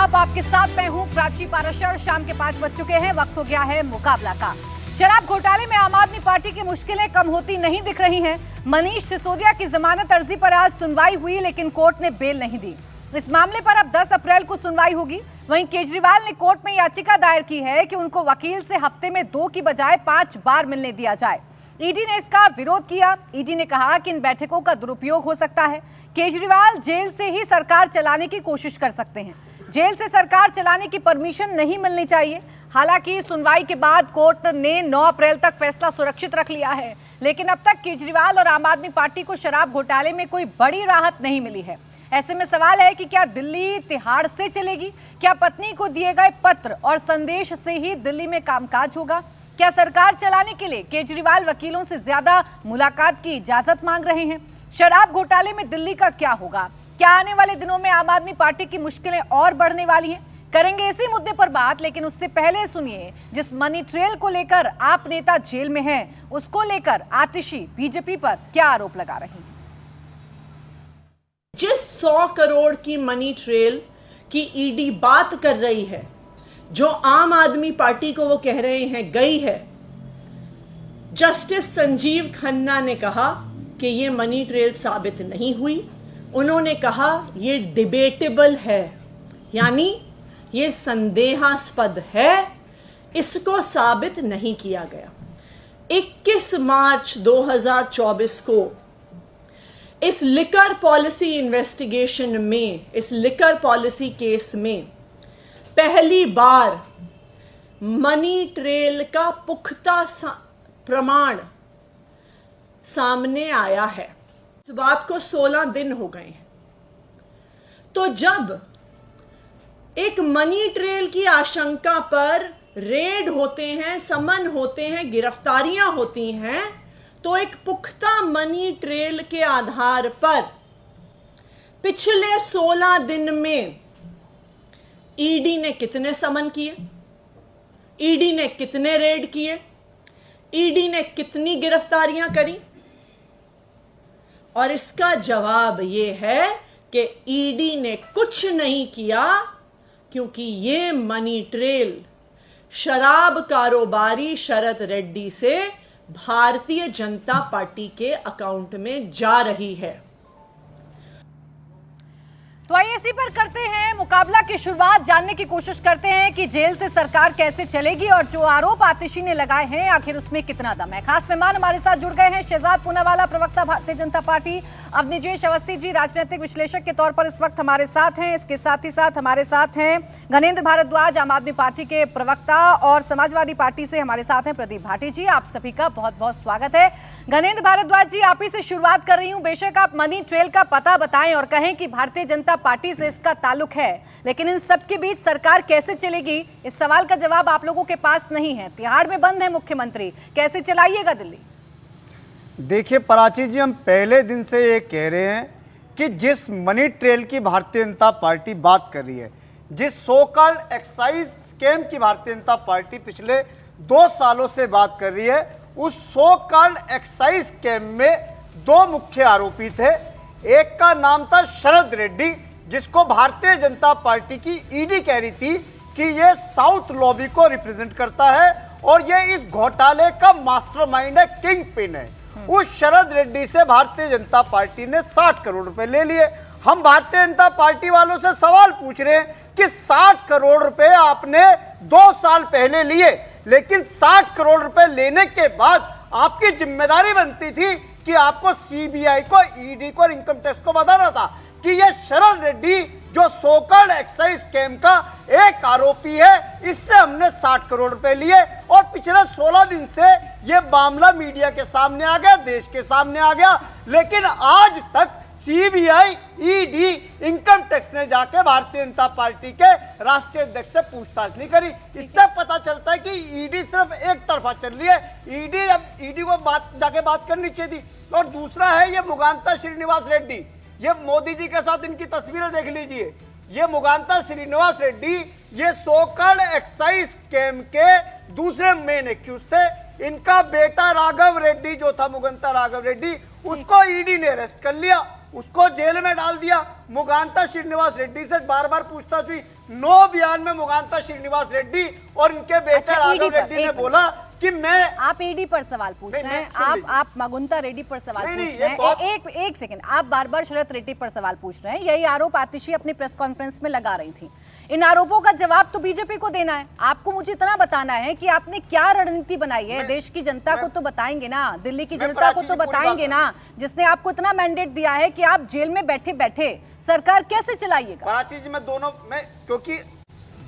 आदाब, आपके साथ मैं हूं प्राची पाराशर। शाम के 5 बज चुके हैं, वक्त हो गया है मुकाबला का। शराब घोटाले में आम आदमी पार्टी की मुश्किलें कम होती नहीं दिख रही हैं। मनीष सिसोदिया की जमानत अर्जी पर आज सुनवाई हुई, लेकिन कोर्ट ने बेल नहीं दी। इस मामले पर अब 10 अप्रैल को सुनवाई होगी। वहीं केजरीवाल ने कोर्ट में याचिका दायर की है कि उनको वकील से हफ्ते में 2 की बजाय 5 बार मिलने दिया जाए। ईडी ने इसका विरोध किया। ईडी ने कहा कि इन बैठकों का दुरुपयोग हो सकता है। केजरीवाल जेल से ही सरकार चलाने की कोशिश कर सकते हैं। जेल से सरकार चलाने की परमिशन नहीं मिलनी चाहिए। हालांकि सुनवाई के बाद कोर्ट ने 9 अप्रैल तक फैसला सुरक्षित रख लिया है, लेकिन अब तक केजरीवाल और आम आदमी पार्टी को शराब घोटाले में कोई बड़ी राहत नहीं मिली है। ऐसे में सवाल है कि क्या दिल्ली तिहाड़ से चलेगी? क्या पत्नी को दिए गए पत्र और संदेश से ही दिल्ली में कामकाज होगा? क्या सरकार चलाने के लिए केजरीवाल वकीलों से ज्यादा मुलाकात की इजाजत मांग रहे हैं? शराब घोटाले में दिल्ली का क्या होगा? क्या आने वाले दिनों में आम आदमी पार्टी की मुश्किलें और बढ़ने वाली हैं? करेंगे इसी मुद्दे पर बात, लेकिन उससे पहले सुनिए जिस मनी ट्रेल को लेकर आप नेता जेल में हैं, उसको लेकर आतिशी बीजेपी पर क्या आरोप लगा रही हैं। जिस 100 करोड़ की मनी ट्रेल की ईडी बात कर रही है, जो आम आदमी पार्टी को वो कह रहे हैं गई है, जस्टिस संजीव खन्ना ने कहा कि ये मनी ट्रेल साबित नहीं हुई। उन्होंने कहा ये डिबेटेबल है, यानी ये संदेहास्पद है, इसको साबित नहीं किया गया। 21 मार्च 2024 को इस लिकर पॉलिसी इन्वेस्टिगेशन में, इस लिकर पॉलिसी केस में पहली बार मनी ट्रेल का पुख्ता प्रमाण सामने आया है। इस बात को 16 दिन हो गए हैं। तो जब एक मनी ट्रेल की आशंका पर रेड होते हैं, समन होते हैं, गिरफ्तारियां होती हैं, तो एक पुख्ता मनी ट्रेल के आधार पर पिछले 16 दिन में ईडी ने कितने समन किए, ईडी ने कितने रेड किए, ईडी ने कितनी गिरफ्तारियां करी? और इसका जवाब यह है कि ईडी ने कुछ नहीं किया, क्योंकि ये मनी ट्रेल शराब कारोबारी शरद रेड्डी से भारतीय जनता पार्टी के अकाउंट में जा रही है। तो आइए इसी पर करते हैं मुकाबला की शुरुआत। जानने की कोशिश करते हैं कि जेल से सरकार कैसे चलेगी और जो आरोप आतिशी ने लगाए हैं आखिर उसमें कितना दम है। खास मेहमान हमारे साथ जुड़ गए हैं शहजाद पूनावाला, प्रवक्ता भारतीय जनता पार्टी, अवनीजेश अवस्थी जी राजनीतिक विश्लेषक के तौर पर इस वक्त हमारे साथ हैं। इसके साथ ही साथ हमारे साथ हैं गणेंद्र भारद्वाज, आम आदमी पार्टी के प्रवक्ता, और समाजवादी पार्टी से हमारे साथ हैं प्रदीप भाटी जी। आप सभी का बहुत बहुत स्वागत है। गणेंद्र भारद्वाज जी, आप ही से शुरुआत कर रही हूं। बेशक आप मनी ट्रेल का पता बताएं और कहें कि भारतीय जनता पार्टी से इसका ताल्लुक है, लेकिन इन सब के बीच सरकार कैसे चलेगी, इस सवाल का जवाब आप लोगों के पास नहीं है। तिहाड़ में बंद है मुख्यमंत्री, कैसे चलाइएगा दिल्ली? देखिए प्राची जी, हम पहले दिन से ये कह रहे हैं कि जिस मनी ट्रेल की भारतीय जनता पार्टी बात कर रही है, जिस सो कॉल्ड एक्साइज स्कैम की भारतीय जनता पार्टी पिछले 2 सालों से बात कर रही है, उस सो कॉल्ड एक्साइज स्कैम में 2 मुख्य आरोपी थे। एक का नाम था शरद रेड्डी, जिसको भारतीय जनता पार्टी की ईडी कह रही थी कि ये साउथ लॉबी को रिप्रेजेंट करता है और ये इस घोटाले का मास्टरमाइंड है, किंग पिन है। उस शरद रेड्डी से भारतीय जनता पार्टी ने 60 करोड़ रुपए ले लिए। हम भारतीय जनता पार्टी वालों से सवाल पूछ रहे हैं कि 60 करोड़ रुपए आपने 2 साल पहले लिए, लेकिन 60 करोड़ रुपए लेने के बाद आपकी जिम्मेदारी बनती थी कि आपको सीबीआई को, ईडी को और इनकम टैक्स को बताना था कि ये शरद रेड्डी जो सो कॉल्ड एक्साइज स्कैम का एक आरोपी है, इससे हमने 60 करोड़ रुपए लिए। और पिछले 16 दिन से ये मामला मीडिया के सामने आ गया, देश के सामने आ गया, लेकिन आज तक सीबीआई, ईडी, इनकम टैक्स ने जाके भारतीय जनता पार्टी के राष्ट्रीय अध्यक्ष से पूछताछ नहीं करी। इससे पता चलता है कि ईडी सिर्फ एक तरफा चल रही है। ईडी को जाके बात करनी चाहिए थी। और दूसरा है ये मुगांता श्रीनिवास रेड्डी, ये मोदी जी के साथ इनकी तस्वीरें देख लीजिए। ये मुगांता श्रीनिवास रेड्डी ये सो कॉल्ड एक्साइज स्कैम के दूसरे मेन एक्यूज थे। इनका बेटा राघव रेड्डी जो था, मुगंता राघव रेड्डी, उसको ईडी ने अरेस्ट कर लिया, उसको जेल में डाल दिया। मुगांता श्रीनिवास रेड्डी से बार बार पूछताछ हुई, नो बयान में मुगांता श्रीनिवास रेड्डी और इनके बेटे अच्छा, राघव ईडी पर, रेड्डी ने एक बोला कि मैं आप ईडी पर सवाल पूछ नहीं, रहे हैं, सुन लीजिए। आप मगुंता रेड्डी पर सवाल नहीं, पूछ नहीं, रहे ये बहुत- हैं। एक सेकंड, आप बार बार शरद रेड्डी पर सवाल पूछ रहे हैं। यही आरोप आतिशी अपनी प्रेस कॉन्फ्रेंस में लगा रही थी। इन आरोपों का जवाब तो बीजेपी को देना है। आपको मुझे इतना बताना है कि आपने क्या रणनीति बनाई है। देश की जनता को तो बताएंगे ना, दिल्ली की जनता को तो बताएंगे ना, जिसने आपको इतना मैंडेट दिया है कि आप जेल में बैठे बैठे सरकार कैसे चलाइएगा। पराची जी मैं दोनों में, क्योंकि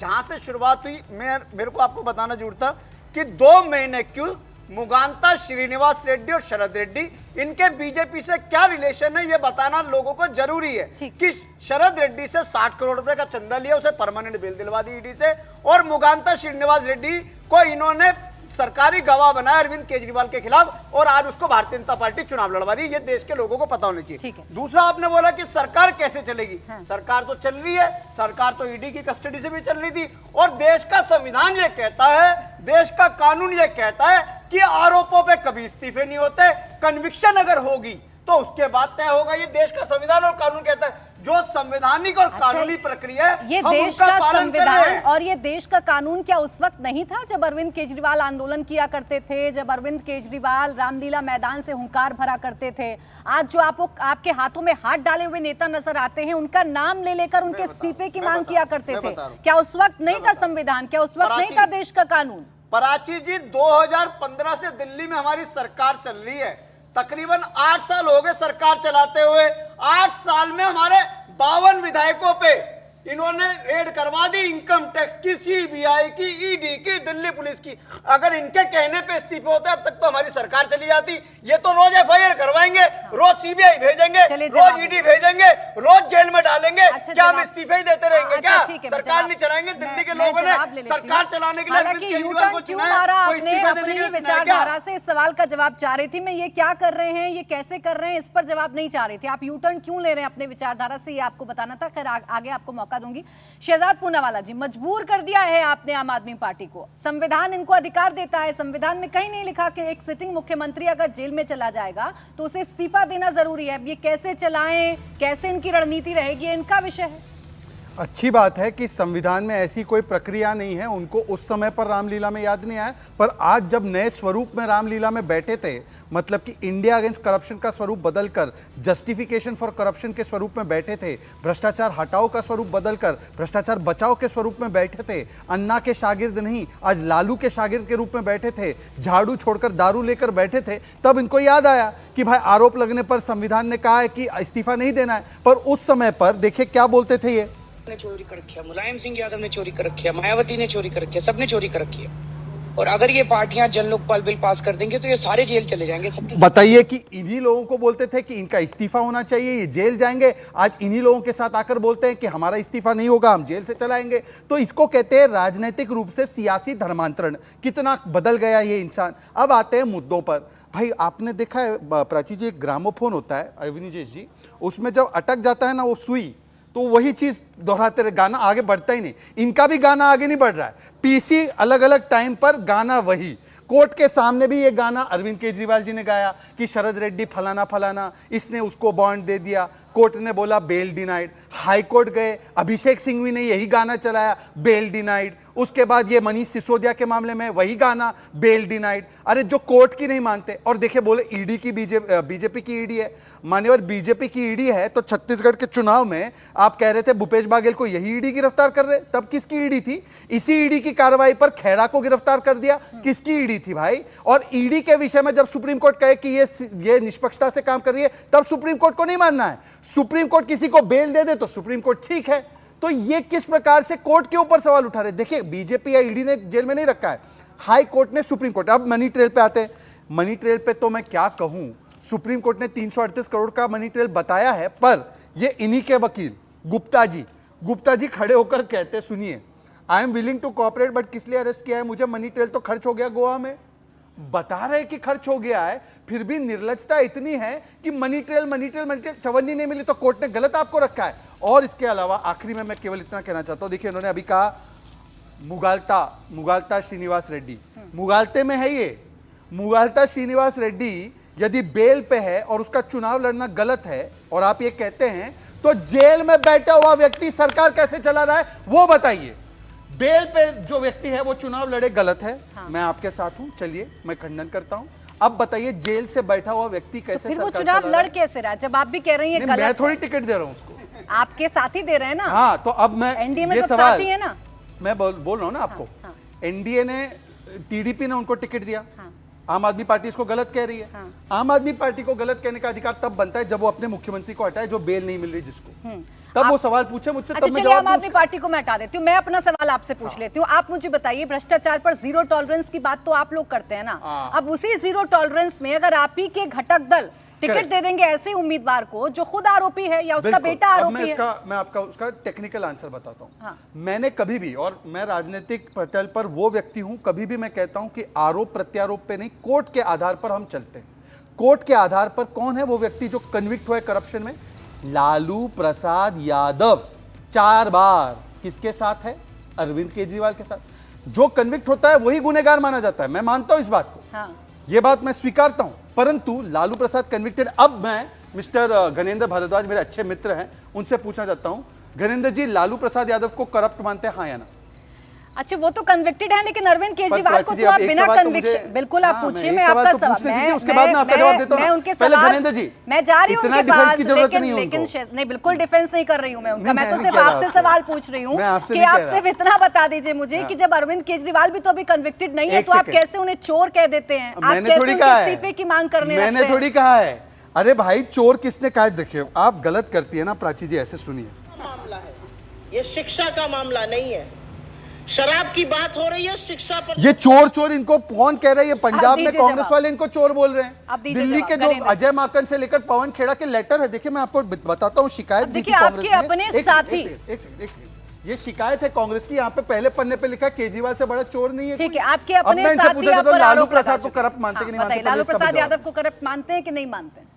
जहां से शुरुआत हुई मेरे को आपको बताना जरूरत था कि 2 महीने क्यों मुगांता श्रीनिवास रेड्डी और शरद रेड्डी इनके बीजेपी से क्या रिलेशन है, ये बताना लोगों को जरूरी है कि शरद रेड्डी से 60 करोड़ रुपए का चंदा लिया, उसे परमानेंट बेल दिलवा दी ईडी से, और मुगांता श्रीनिवास रेड्डी को इन्होंने सरकारी गवाह बनाया अरविंद केजरीवाल के खिलाफ, और आज उसको भारतीय जनता पार्टी चुनाव लड़वा रही है। ये देश के लोगों को पता होना चाहिए। दूसरा, आपने बोला कि सरकार कैसे चलेगी। सरकार तो चल रही है, सरकार तो ईडी की कस्टडी से भी चल रही थी, और देश का संविधान ये कहता है, देश का कानून ये कहता है कि आरोपों पे कभी इस्तीफे नहीं होते। कन्विक्शन अगर होगी तो उसके बाद तय होगा। ये देश का संविधान और कानून कहता है। जो संवैधानिक और कानूनी प्रक्रिया है, ये हम देश उसका का पालन कर रहे संविधान हैं। और ये देश का कानून क्या उस वक्त नहीं था जब अरविंद केजरीवाल आंदोलन किया करते थे, जब अरविंद केजरीवाल रामलीला मैदान से हुंकार भरा करते थे? आज जो आपके हाथों में हाथ डाले हुए नेता नजर आते हैं, उनका नाम ले लेकर उनके इस्तीफे की मांग किया करते थे। क्या उस वक्त नहीं था संविधान? क्या उस वक्त नहीं था देश का कानून? पराची जी, 2015 से दिल्ली में हमारी सरकार चल रही है। तकरीबन 8 साल हो गए सरकार चलाते हुए। 8 साल में हमारे 52 विधायकों पे इन्होंने रेड करवा दी, इनकम टैक्स की, सीबीआई की, ईडी की, दिल्ली पुलिस की। अगर इनके कहने पे इस्तीफे होते अब तक तो हमारी सरकार चली जाती। ये तो रोज एफआईआर करवाएंगे, रोज सीबीआई भेजेंगे, रोज ईडी भेजेंगे, रोज जेल में डालेंगे। क्या हम इस्तीफे ही देते रहेंगे? क्या सरकार नहीं चलाएंगे? दिल्ली के लोगों ने सरकार चलाने के लिए केजरीवाल को चुना, कोई इस्तीफा देने के लिए विचारधारा से इस सवाल का जवाब चाह रही थी मैं। ये क्या कर रहे हैं, ये कैसे कर रहे हैं, इस पर जवाब नहीं चाह रही थी। आप यू टर्न क्यों ले रहे हैं अपने विचारधारा से, ये आपको बताना था। खैर आगे आपको मौका दूंगी। शहजाद पूनावाला जी, मजबूर कर दिया है आपने आम आदमी पार्टी को। संविधान इनको अधिकार देता है। संविधान में कहीं नहीं लिखा कि एक सिटिंग मुख्यमंत्री अगर जेल में चला जाएगा तो उसे इस्तीफा देना जरूरी है। अब ये कैसे चलाएं, कैसे इनकी रणनीति रहेगी, ये इनका विषय है। अच्छी बात है कि संविधान में ऐसी कोई प्रक्रिया नहीं है। उनको उस समय पर रामलीला में याद नहीं आया, पर आज जब नए स्वरूप में रामलीला में बैठे थे, मतलब कि इंडिया अगेंस्ट करप्शन का स्वरूप बदलकर जस्टिफिकेशन फॉर करप्शन के स्वरूप में बैठे थे, भ्रष्टाचार हटाओ का स्वरूप बदलकर भ्रष्टाचार बचाओ के स्वरूप में बैठे थे, अन्ना के शागिर्द नहीं आज लालू के शागिर्द के रूप में बैठे थे, झाड़ू छोड़कर दारू लेकर बैठे थे, तब इनको याद आया कि भाई आरोप लगने पर संविधान ने कहा है कि इस्तीफा नहीं देना है। पर उस समय पर देखिए क्या बोलते थे, ये ने चोरी कर रखी है, मुलायम सिंह यादव ने चोरी कर रखी है, मायावती ने चोरी कर रखी है, सबने चोरी कर रखी है। और अगर ये पार्टियां जन लोकपाल बिल पास कर देंगे तो ये सारे जेल चले जाएंगे। बताइए कि इन्हीं लोगों को बोलते थे कि इनका इस्तीफा होना चाहिए, ये जेल जाएंगे। आज इन्हीं लोगों के साथ आकर बोलते हैं कि हमारा इस्तीफा नहीं होगा, हम जेल से चलाएंगे। तो इसको कहते हैं राजनीतिक रूप से सियासी धर्मांतरण। कितना बदल गया ये इंसान। अब आते हैं मुद्दों पर। भाई आपने देखा है प्राची जी, एक ग्रामोफोन होता है अविनीश जी, उसमें जब अटक जाता है ना वो सुई, तो वही चीज दोहराते रहे, गाना आगे बढ़ता ही नहीं। इनका भी गाना आगे नहीं बढ़ रहा है। पीसी अलग अलग टाइम पर, गाना वही। कोर्ट के सामने भी ये गाना अरविंद केजरीवाल जी ने गाया कि शरद रेड्डी फलाना फलाना, इसने उसको बॉन्ड दे दिया, कोर्ट ने बोला बेल डिनाइड। हाई कोर्ट गए, अभिषेक सिंघवी ने यही गाना चलाया, बेल डिनाइड। उसके बाद ये मनीष सिसोदिया के मामले में वही गाना, बेल डिनाइड। अरे जो कोर्ट की नहीं मानते, और देखिए बोले ईडी की बीजेपी की ईडी है। मान्यवर बीजेपी की ईडी है तो छत्तीसगढ़ के चुनाव में आप कह रहे थे भूपेश बाघेल को यही ईडी गिरफ्तार कर रहे, तब किसकी ईडी थी? इसी ईडी की कार्रवाई पर खेड़ा को गिरफ्तार कर दिया, किसकी ईडी थी भाई? और ईडी के विषय में जब सुप्रीम कोर्ट कहे कि ये निष्पक्षता से काम कर रही है, तब सुप्रीम कोर्ट को नहीं मानना है। सुप्रीम कोर्ट किसी को बेल दे दे तो सुप्रीम कोर्ट ठीक है। तो ये किस प्रकार से कोर्ट के ऊपर सवाल उठा रहे? देखिए बीजेपी या ईडी ने जेल में नहीं रखा है, हाई कोर्ट ने, सुप्रीम कोर्ट। अब मनी ट्रेल पे आते हैं। मनी ट्रेल पे तो मैं क्या कहूं, सुप्रीम कोर्ट ने 338 करोड़ का मनी ट्रेल बताया है, पर ये इन्हीं के वकील गुप्ता जी खड़े होकर कहते, सुनिए, I am willing to cooperate, but किस लिए अरेस्ट किया है मुझे? मनी ट्रेल तो खर्च हो गया गोवा में। बता रहे कि खर्च हो गया है, फिर भी निर्लजता इतनी है कि मनी ट्रेल चवन्नी नहीं मिली तो कोर्ट ने गलत आपको रखा है। और इसके अलावा आखिरी में मैं केवल इतना कहना चाहता हूं, देखिए उन्होंने अभी कहा मुगाल्ता श्रीनिवास रेड्डी, मुगाल्ते में है ये। मुगाल्ता श्रीनिवास रेड्डी यदि बेल पे है और उसका चुनाव लड़ना गलत है और आप ये कहते हैं, तो जेल में बैठा हुआ व्यक्ति सरकार कैसे चला रहा है वो बताइए। बेल पे जो व्यक्ति है वो चुनाव लड़े गलत है, मैं आपके साथ हूं, चलिए मैं खंडन करता हूं। अब बताइए जेल से बैठा हुआ व्यक्ति कैसे फिर वो सरकार चुनाव चला रहा लड़ है? कैसे रहा, जब आप भी कह रही हैं नहीं, मैं गलत थोड़ी है। टिकट दे रहा हूं उसको, आपके साथ ही दे रहे हैं ना। हाँ, तो अब मैं एनडीए में ये सब सवाल साथी है ना। मैं बोल रहा हूं ना आपको, हाँ। एनडीए ने, टीडीपी ने उनको टिकट दिया, हाँ। आम आदमी पार्टी इसको गलत कह रही है। हाँ। आम आदमी पार्टी को गलत कहने का अधिकार तब बनता है जब वो अपने मुख्यमंत्री को हटाए जो बेल नहीं मिल रही जिसको, तब वो सवाल पूछे मुझसे, अच्छा तब मैं चलिए, जवाब आम आदमी दूं। पार्टी को मैं हटा देती हूँ, मैं अपना सवाल आपसे पूछ लेती हूँ। आप मुझे बताइए, भ्रष्टाचार पर जीरो टॉलरेंस की बात तो आप लोग करते हैं ना, अब उसी जीरो टॉलरेंस में अगर आप ही के घटक दल टिकट Correct. दे देंगे ऐसे उम्मीदवार को जो खुद आरोपी है या उसका बिल्कुल। बेटा अब आरोपी है। मैं आपका उसका टेक्निकल आंसर बताता हूँ। हाँ। मैंने कभी भी, और मैं राजनीतिक पटल पर वो व्यक्ति हूं, कभी भी मैं कहता हूं कि आरोप प्रत्यारोप पे नहीं, कोर्ट के आधार पर हम चलते हैं। कोर्ट के आधार पर कौन है वो व्यक्ति जो कन्विक्ट हुआ है करप्शन में? लालू प्रसाद यादव 4 बार किसके साथ है? अरविंद केजरीवाल के साथ। जो कन्विक्ट होता है वही गुनहगार माना जाता है, मैं मानता हूं इस बात को। हाँ। ये बात मैं स्वीकारता हूं, परंतु लालू प्रसाद कन्विक्टेड। अब मैं मिस्टर गणेंद्र भारद्वाज मेरे अच्छे मित्र हैं, उनसे पूछना चाहता हूं, गणेंद्र जी लालू प्रसाद यादव को करप्ट मानते हैं, हाँ या ना? अच्छा, वो तो कन्विक्टेड है, लेकिन अरविंद केजरीवाल को प्राची जी, तो आप एक बिना सवाल तो कन्विक्शन, मुझे- बिल्कुल आप हाँ, पूछिए, एक मैं सवाल आपका तो सवाल, पूछने दीजिए, उसके बाद मैं आपका मैं- जवाब देता हूं मैं ना। उनके पहले सवाल, गणेंद्र जी, मैं जा रही हूं इतना उनके डिफेंस पास, की जरूरत लेकिन नहीं है लेकिन उनको। नहीं, बिल्कुल डिफेंस नहीं कर रही हूं मैं उनका, नहीं, मैं तो मैं सिर्फ नहीं कह रहा आपसे आपसे। सवाल पूछ रही हूँ मैं आपसे कि नहीं आप कह रहा। सिर्फ इतना बता दीजिए मुझे कि जब अरविंद केजरीवाल भी तो अभी कन्विक्टेड नहीं है, एक तो आप सेकंड। कैसे उन्हें चोर कह देते हैं? आप मैंने कैसे थोड़ी उनके कहा है, इस्तीफे की मांग करने लगते मैंने हैं? थोड़ी कहा है। अरे भाई, चोर किसने कहा? देखिए, आप गलत करती है ना प्राची जी, ऐसे सुनिए। मामला है, ये शिक्षा का मामला नहीं है। शराब की बात हो रही है, शिक्षा पर। ये चोर चोर इनको कौन कह रहे हैं? ये पंजाब में दीजिए कांग्रेस जवाब। वाले इनको चोर बोल रहे अब हैं। दीजिए दिल्ली जवाब, के जो नरेंद्र। अजय माकन से लेकर पवन खेड़ा के लेटर है, देखिए मैं आपको बताता हूँ, शिकायत दी थी देखिए, कांग्रेस आपके ने। अपने एक साथी- सेकंड, ये शिकायत है कांग्रेस की, यहाँ पे पहले पन्ने पे लिखा है केजरीवाल से बड़ा चोर नहीं है ठीक कोई। है, आपके अब अपने मैं इनसे साथी पूछा आप तो पर लालू आरोप लगा प्रसाद को चुके हैं। करप्ट मानते कि नहीं हाँ, मानते? बताइए, लालू इसका भी प्रसाद जवाब। यादव को करप्ट मानते हैं कि नहीं मानते हैं?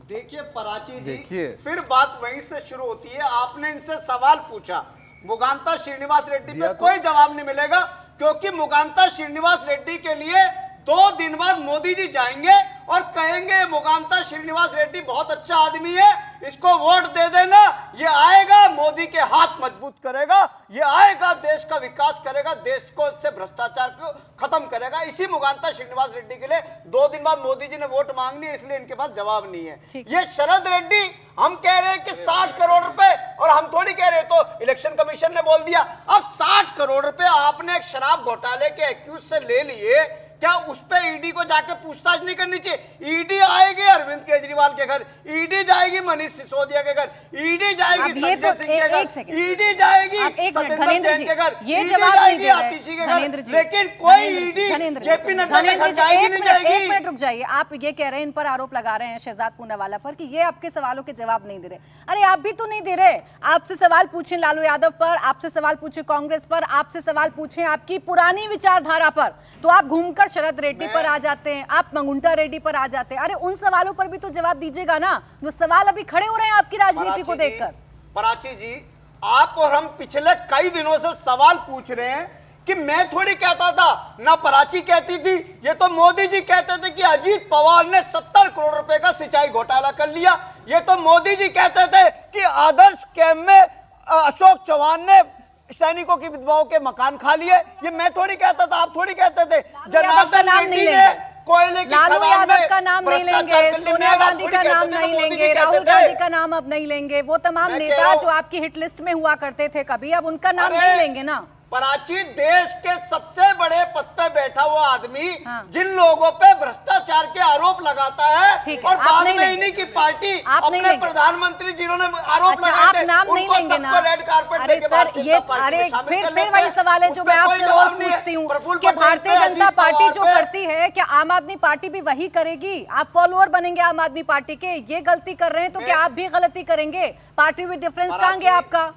देखिए पराची जी, देखिए। फिर बात वहीं से शुरू होती है। आपने इनसे सवाल पूछा, मुगांता श्रीनिवास रेड्डी दिया पे तो। कोई जवाब नहीं मिलेगा, क्योंकि मुगांता श्रीनिवास रेड्डी के लिए 2 दिन बाद मोदी जी जाएंगे और कहेंगे मुगांता श्रीनिवास रेड्डी बहुत अच्छा आदमी है, इसको वोट दे देना, ये आएगा मोदी के हाथ मजबूत करेगा, ये आएगा देश का विकास करेगा, देश को से भ्रष्टाचार को खत्म करेगा। इसी मुगांता श्रीनिवास रेड्डी के लिए 2 दिन बाद मोदी जी ने वोट मांगनी है, इसलिए इनके पास जवाब नहीं है। ठीक। ये शरद रेड्डी, हम कह रहे हैं कि 60 करोड़ रुपए, और हम थोड़ी कह रहे, तो इलेक्शन कमीशन ने बोल दिया। अब 60 करोड़ रुपए आपने एक शराब घोटाले के एक्यूज से ले लिए, क्या उस पे ईडी को जाके पूछताछ नहीं करनी चाहिए? ईडी आएगी अरविंद केजरीवाल के घर, ईडी जाएगी मनीष सिसोदिया के घर, ईडी जाएगी अब ये संजय तो सिंह के एक घर, सेकंड। ईडी जाएगी आप एक मिनट, सत्येंद्र धनेंद्र जैन जी, के घर, ये ईडी जवाब नहीं जाएगी दे रहे। आतिशी के धनेंद्र घर, जी, लेकिन कोई धनेंद्र जी, ईडी धनेंद्र जी, जेपी नड्डा के धनेंद्र घर जी, जाएगी एक नहीं मिनट जाएगी। रुक जाइए। आप ये कह रहे हैं, इन पर आरोप लगा रहे हैं शहजाद पूनावाला पर कि ये आपके सवालों के जवाब नहीं दे रहे। अरे आप भी तो नहीं दे रहे। आपसे सवाल पूछे लालू यादव पर, आपसे सवाल पूछे कांग्रेस पर, आपसे सवाल पूछे आपकी पुरानी विचारधारा पर, तो आप घूमकर शरद रेड्डी पर आ जाते हैं, आप मंगुंटा रेड्डी पर आ जाते हैं। अरे उन सवालों पर भी तो जवाब दीजिएगा ना, जो सवाल अभी खड़े हो रहे हैं आपकी राजनीति को देखकर। पराची जी, आप और हम पिछले कई दिनों से सवाल पूछ रहे हैं कि मैं थोड़ी कहता था, ना पराची कहती थी, ये तो मोदी जी कहते थे कि अजीत पवार ने 70 करोड़ रुपए का सिंचाई घोटाला कर लिया। ये तो मोदी जी कहते थे कि आदर्श कैंप में अशोक चौहान ने सैनिकों की विधवाओं के मकान खा लिए। ये मैं थोड़ी कहता था, आप थोड़ी कहते थे। जनार्दन नाम रेड्डी नहीं ने लेंगे, कोयले की लालू खदान यादव में का नाम नहीं भ्रष्टाचार लेंगे, कर ली। सोनिया मैं गांधी थोड़ी का कहते नाम थे, तो नहीं मोदी जी लेंगे, कहते राहुल थे। गांधी का नाम अब नहीं लेंगे। वो तमाम मैं कह नेता रहा हूं- जो आपकी हिट लिस्ट में हुआ करते थे कभी, अब उनका नाम अरे, नहीं लेंगे ना। पराची, देश के सबसे बड़े पद पे बैठा हुआ आदमी हाँ। जिन लोगों पे भ्रष्टाचार के आरोप लगाता है, ठीक है, और आप बाद नहीं में लेंगे। इन्हीं की पार्टी आप नहीं अपने लेंगे। प्रधानमंत्री जिन्होंने आरोप अच्छा, लगाए आप थे, नाम नहीं उनको लेंगे ना। सबको रेड कार्पेट अरे देके सर, भारतीय ये जनता पार्टी में अरे शामिल फिर कर लेते वही हैं। सवाल है जो उस मैं पे कोई आपसे जवाब रोज नहीं है। पूछती हूँ प्रफुल्ल कि पटेल भारतीय पे, जनता अजीत पार्टी पवार जो पे- करती है, क्या आम आदमी पार्टी भी वही करेगी? आप फॉलोअर बनेंगे आम आदमी पार्टी के? ये गलती कर रहे हैं तो क्या आप भी गलती करेंगे? पार्टी में डिफरेंस कहाँ गया आपका?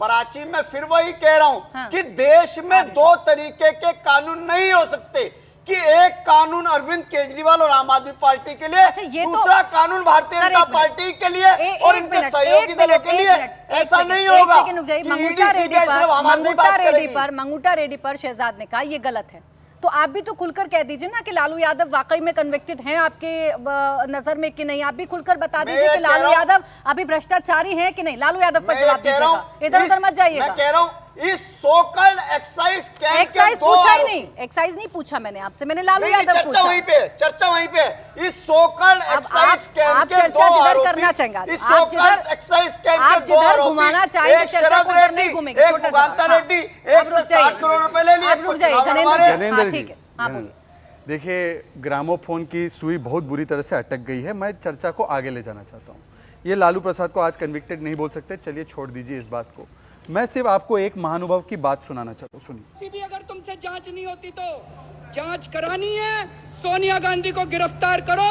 पराची, मैं फिर वही कह रहा हूं हाँ। कि देश में 2 तरीके के कानून नहीं हो सकते, कि एक कानून अरविंद केजरीवाल और आम आदमी पार्टी के लिए, अच्छा, ये तो- दूसरा कानून भारतीय सर, जनता एक मिनट। पार्टी के लिए और एक इनके मिनट, सहयोगी एक दलों मिनट, के एक लिए। मिनट, एक ऐसा सेकंड, नहीं एक होगा सेकंड रुक जाइए। कि मंगुटा ईडी रेड्डी सीबीआई सिर्फ पर, हमारे से ही मंगुटा बात रेड्डी करेगी। पर, मंगुटा रेड्डी पर शहजाद ने कहा ये गलत है, तो आप भी तो खुलकर कह दीजिए ना कि लालू यादव वाकई में कन्विक्टेड हैं आपके नजर में कि नहीं। आप भी खुलकर बता दीजिए कि लालू यादव अभी भ्रष्टाचारी हैं कि नहीं। लालू यादव पर जवाब दीजिएगा, इधर उधर मत जाइएगा। मैं कह रहा हूं इस सोकल एक्साइज कैंप एक्साइज पूछा ही नहीं, एक्साइज नहीं पूछा मैंने आपसे, मैंने लालू यादव पूछा। चर्चा वहीं पे इस सोकल एक्साइज कैंप आप के चर्चा दो जिधर आरोपी, करना चाहेंगे, इस सोकल एक्साइज कैंप के दो आरोपी, घुमाना चाहेंगे एक चर्चा शरद को उधर नहीं रेड्डी, घूमेंगे। एक मुगांता रेड्डी, एक से 60 करोड़ रुपए ले लिए। आप रुक जाइए जनेंद्र जी, ठीक है, हाँ बोलिए। देखिए, ग्रामोफोन की सुई बहुत बुरी तरह से अटक गई है। मैं चर्चा को आगे ले जाना चाहता हूँ। ये लालू प्रसाद को आज कन्विक्टेड नहीं बोल सकते, चलिए छोड़ दीजिए इस बात को। मैं सिर्फ आपको एक महानुभाव की बात सुनाना चाहता हूँ, सुनिए। भी अगर तुमसे जांच नहीं होती तो जांच करानी है, सोनिया गांधी को गिरफ्तार करो,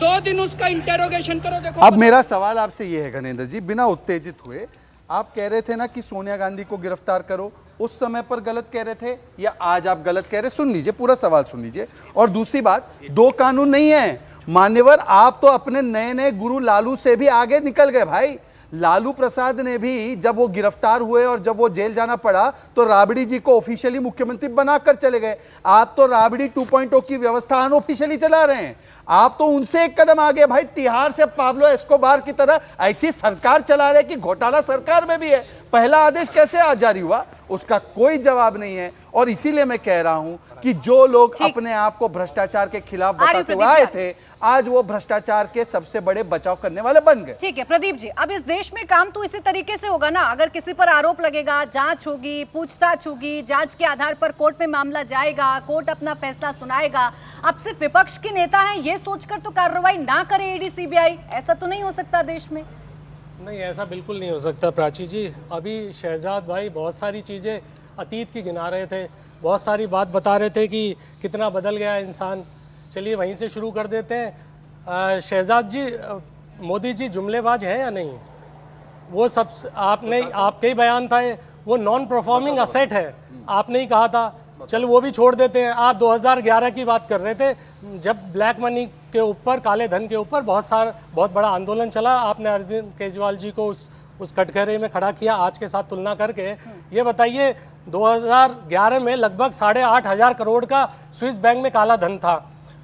2 दिन उसका इंटेरोगेशन करो। देखो अब मेरा सवाल आपसे ये है गणेंद्र जी, बिना उत्तेजित हुए, आप कह रहे थे ना कि सोनिया गांधी को गिरफ्तार करो, उस समय पर गलत कह रहे थे या आज आप गलत कह रहे? सुन लीजिए, पूरा सवाल सुन लीजिए। और दूसरी बात, 2 कानून नहीं है मान्यवर, आप तो अपने नए नए गुरु लालू से भी आगे निकल गए भाई। लालू प्रसाद ने भी जब वो गिरफ्तार हुए और जब वो जेल जाना पड़ा तो राबड़ी जी को ऑफिशियली मुख्यमंत्री बनाकर चले गए। आप तो राबड़ी 2.0 की व्यवस्था अनऑफिशियली चला रहे हैं। आप तो उनसे एक कदम आगे भाई, तिहाड़ से पाब्लो एस्कोबार की तरह ऐसी सरकार चला रहे कि घोटाला सरकार में भी है। पहला आदेश कैसे आज जारी हुआ, उसका कोई जवाब नहीं है। और इसीलिए मैं कह रहा हूं कि जो लोग अपने आप को भ्रष्टाचार के खिलाफ बताते हुए आए थे, आज वो भ्रष्टाचार के सबसे बड़े बचाव करने वाले बन गए। ठीक है प्रदीप जी, अब इस देश में काम तो इसी तरीके से होगा ना। अगर किसी पर आरोप लगेगा, जांच होगी, पूछताछ होगी, जांच के आधार पर कोर्ट में मामला जाएगा, कोर्ट अपना फैसला सुनाएगा। अब सिर्फ विपक्ष के नेता हैं ये सोचकर तो कार्रवाई ना करे ईडी सीबीआई, ऐसा तो नहीं हो सकता देश में। नहीं, ऐसा बिल्कुल नहीं हो सकता प्राची जी। अभी शहजाद भाई बहुत सारी चीज़ें अतीत की गिना रहे थे, बहुत सारी बात बता रहे थे कि कितना बदल गया इंसान। चलिए वहीं से शुरू कर देते हैं। शहजाद जी, मोदी जी जुमलेबाज हैं या नहीं? वो सब आपने, आपके ही बयान था, वो नॉन परफॉर्मिंग असेट है, आपने ही कहा था। चलो वो भी छोड़ देते हैं। आप 2011 की बात कर रहे थे जब ब्लैक मनी के ऊपर, काले धन के ऊपर बहुत बड़ा आंदोलन चला। आपने अरविंद केजरीवाल जी को उस कटघरे में खड़ा किया आज के साथ तुलना करके। ये बताइए 2011 में लगभग 8,500 करोड़ का स्विस बैंक में काला धन था।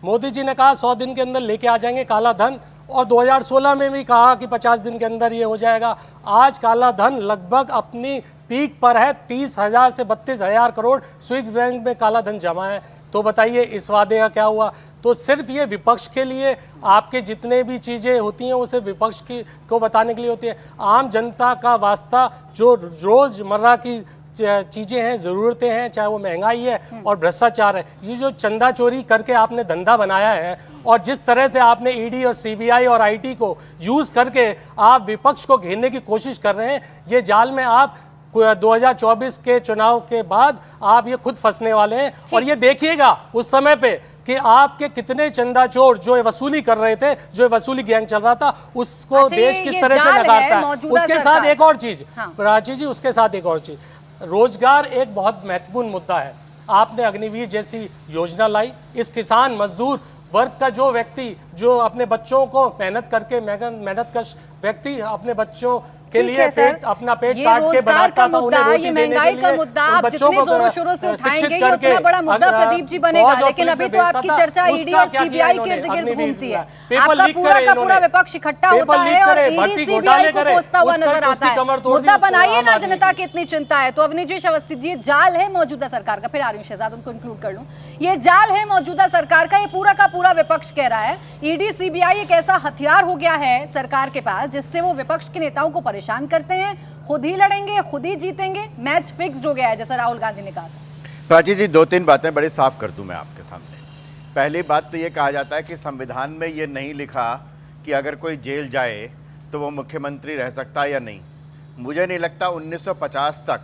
मोदी जी ने कहा 100 दिन के अंदर लेके आ जाएंगे काला धन, और 2016 में भी कहा कि 50 दिन के अंदर ये हो जाएगा। आज काला धन लगभग अपनी पीक पर है, 30,000 से 32,000 करोड़ स्विस बैंक में काला धन जमा है। तो बताइए इस वादे का क्या हुआ? तो सिर्फ ये विपक्ष के लिए, आपके जितने भी चीज़ें होती हैं वो सिर्फ विपक्ष को बताने के लिए होती है। आम जनता का वास्ता जो रोज़मर्रा की चीज़ें हैं, ज़रूरतें हैं, चाहे वो महंगाई है और भ्रष्टाचार है, ये जो चंदा चोरी करके आपने धंधा बनाया है, और जिस तरह से आपने ईडी और सीबीआई और आईटी को यूज़ करके आप विपक्ष को घेरने की कोशिश कर रहे हैं, ये जाल में आप 2024 के चुनाव के बाद आप ये खुद फंसने वाले हैं। और ये देखिएगा उस समय पे कि आपके कितने चंदा चोर जो वसूली कर रहे थे, जो वसूली गैंग चल रहा था, उसको देश किस तरह से नकारता है। उसके साथ एक और चीज, प्राची जी, उसके साथ एक और चीज, रोजगार एक बहुत महत्वपूर्ण मुद्दा है। आपने अग्निवीर जैसी योजना लाई। इस किसान मजदूर वर्ग का जो व्यक्ति, जो अपने बच्चों को मेहनतकश व्यक्ति अपने बच्चों के लिए अपना पेट काट के बनाता था, उन्हें रोटी देने के लिए, उन बच्चों को शिक्षित करके बड़ा मुद्दा प्रदीप जी बनेगा। लेकिन अभी तो आपकी चर्चा ईडी और सीबीआई के इर्द गिर्द घूमती है। आपका पूरा का पूरा विपक्ष इकट्ठा होता है और ईडी सीबीआई को कोसता हुआ नजर आता है। मुद्दा बनाइए ना, जनता की इतनी चिंता है तो। अवनीश अवस्थी जी, ये जाल है मौजूदा सरकार का, फिर आ रही हूँ शहजाद, उनको इंक्लूड कर लूं। ये जाल है मौजूदा सरकार का, ये पूरा का पूरा विपक्ष कह रहा है। ईडी सीबीआई एक ऐसा हथियार हो गया है सरकार के पास जिससे वो विपक्ष के नेताओं को परेशान करते हैं। खुद ही लड़ेंगे, खुद ही जीतेंगे, मैच फिक्स्ड हो गया है, जैसा राहुल गांधी ने कहा था। प्राची जी, 2-3 बातें बड़ी साफ कर दूं मैं आपके सामने। पहली बात तो ये कहा जाता है कि संविधान में ये नहीं लिखा कि अगर कोई जेल जाए तो वो मुख्यमंत्री रह सकता है या नहीं। मुझे नहीं लगता 1950 तक,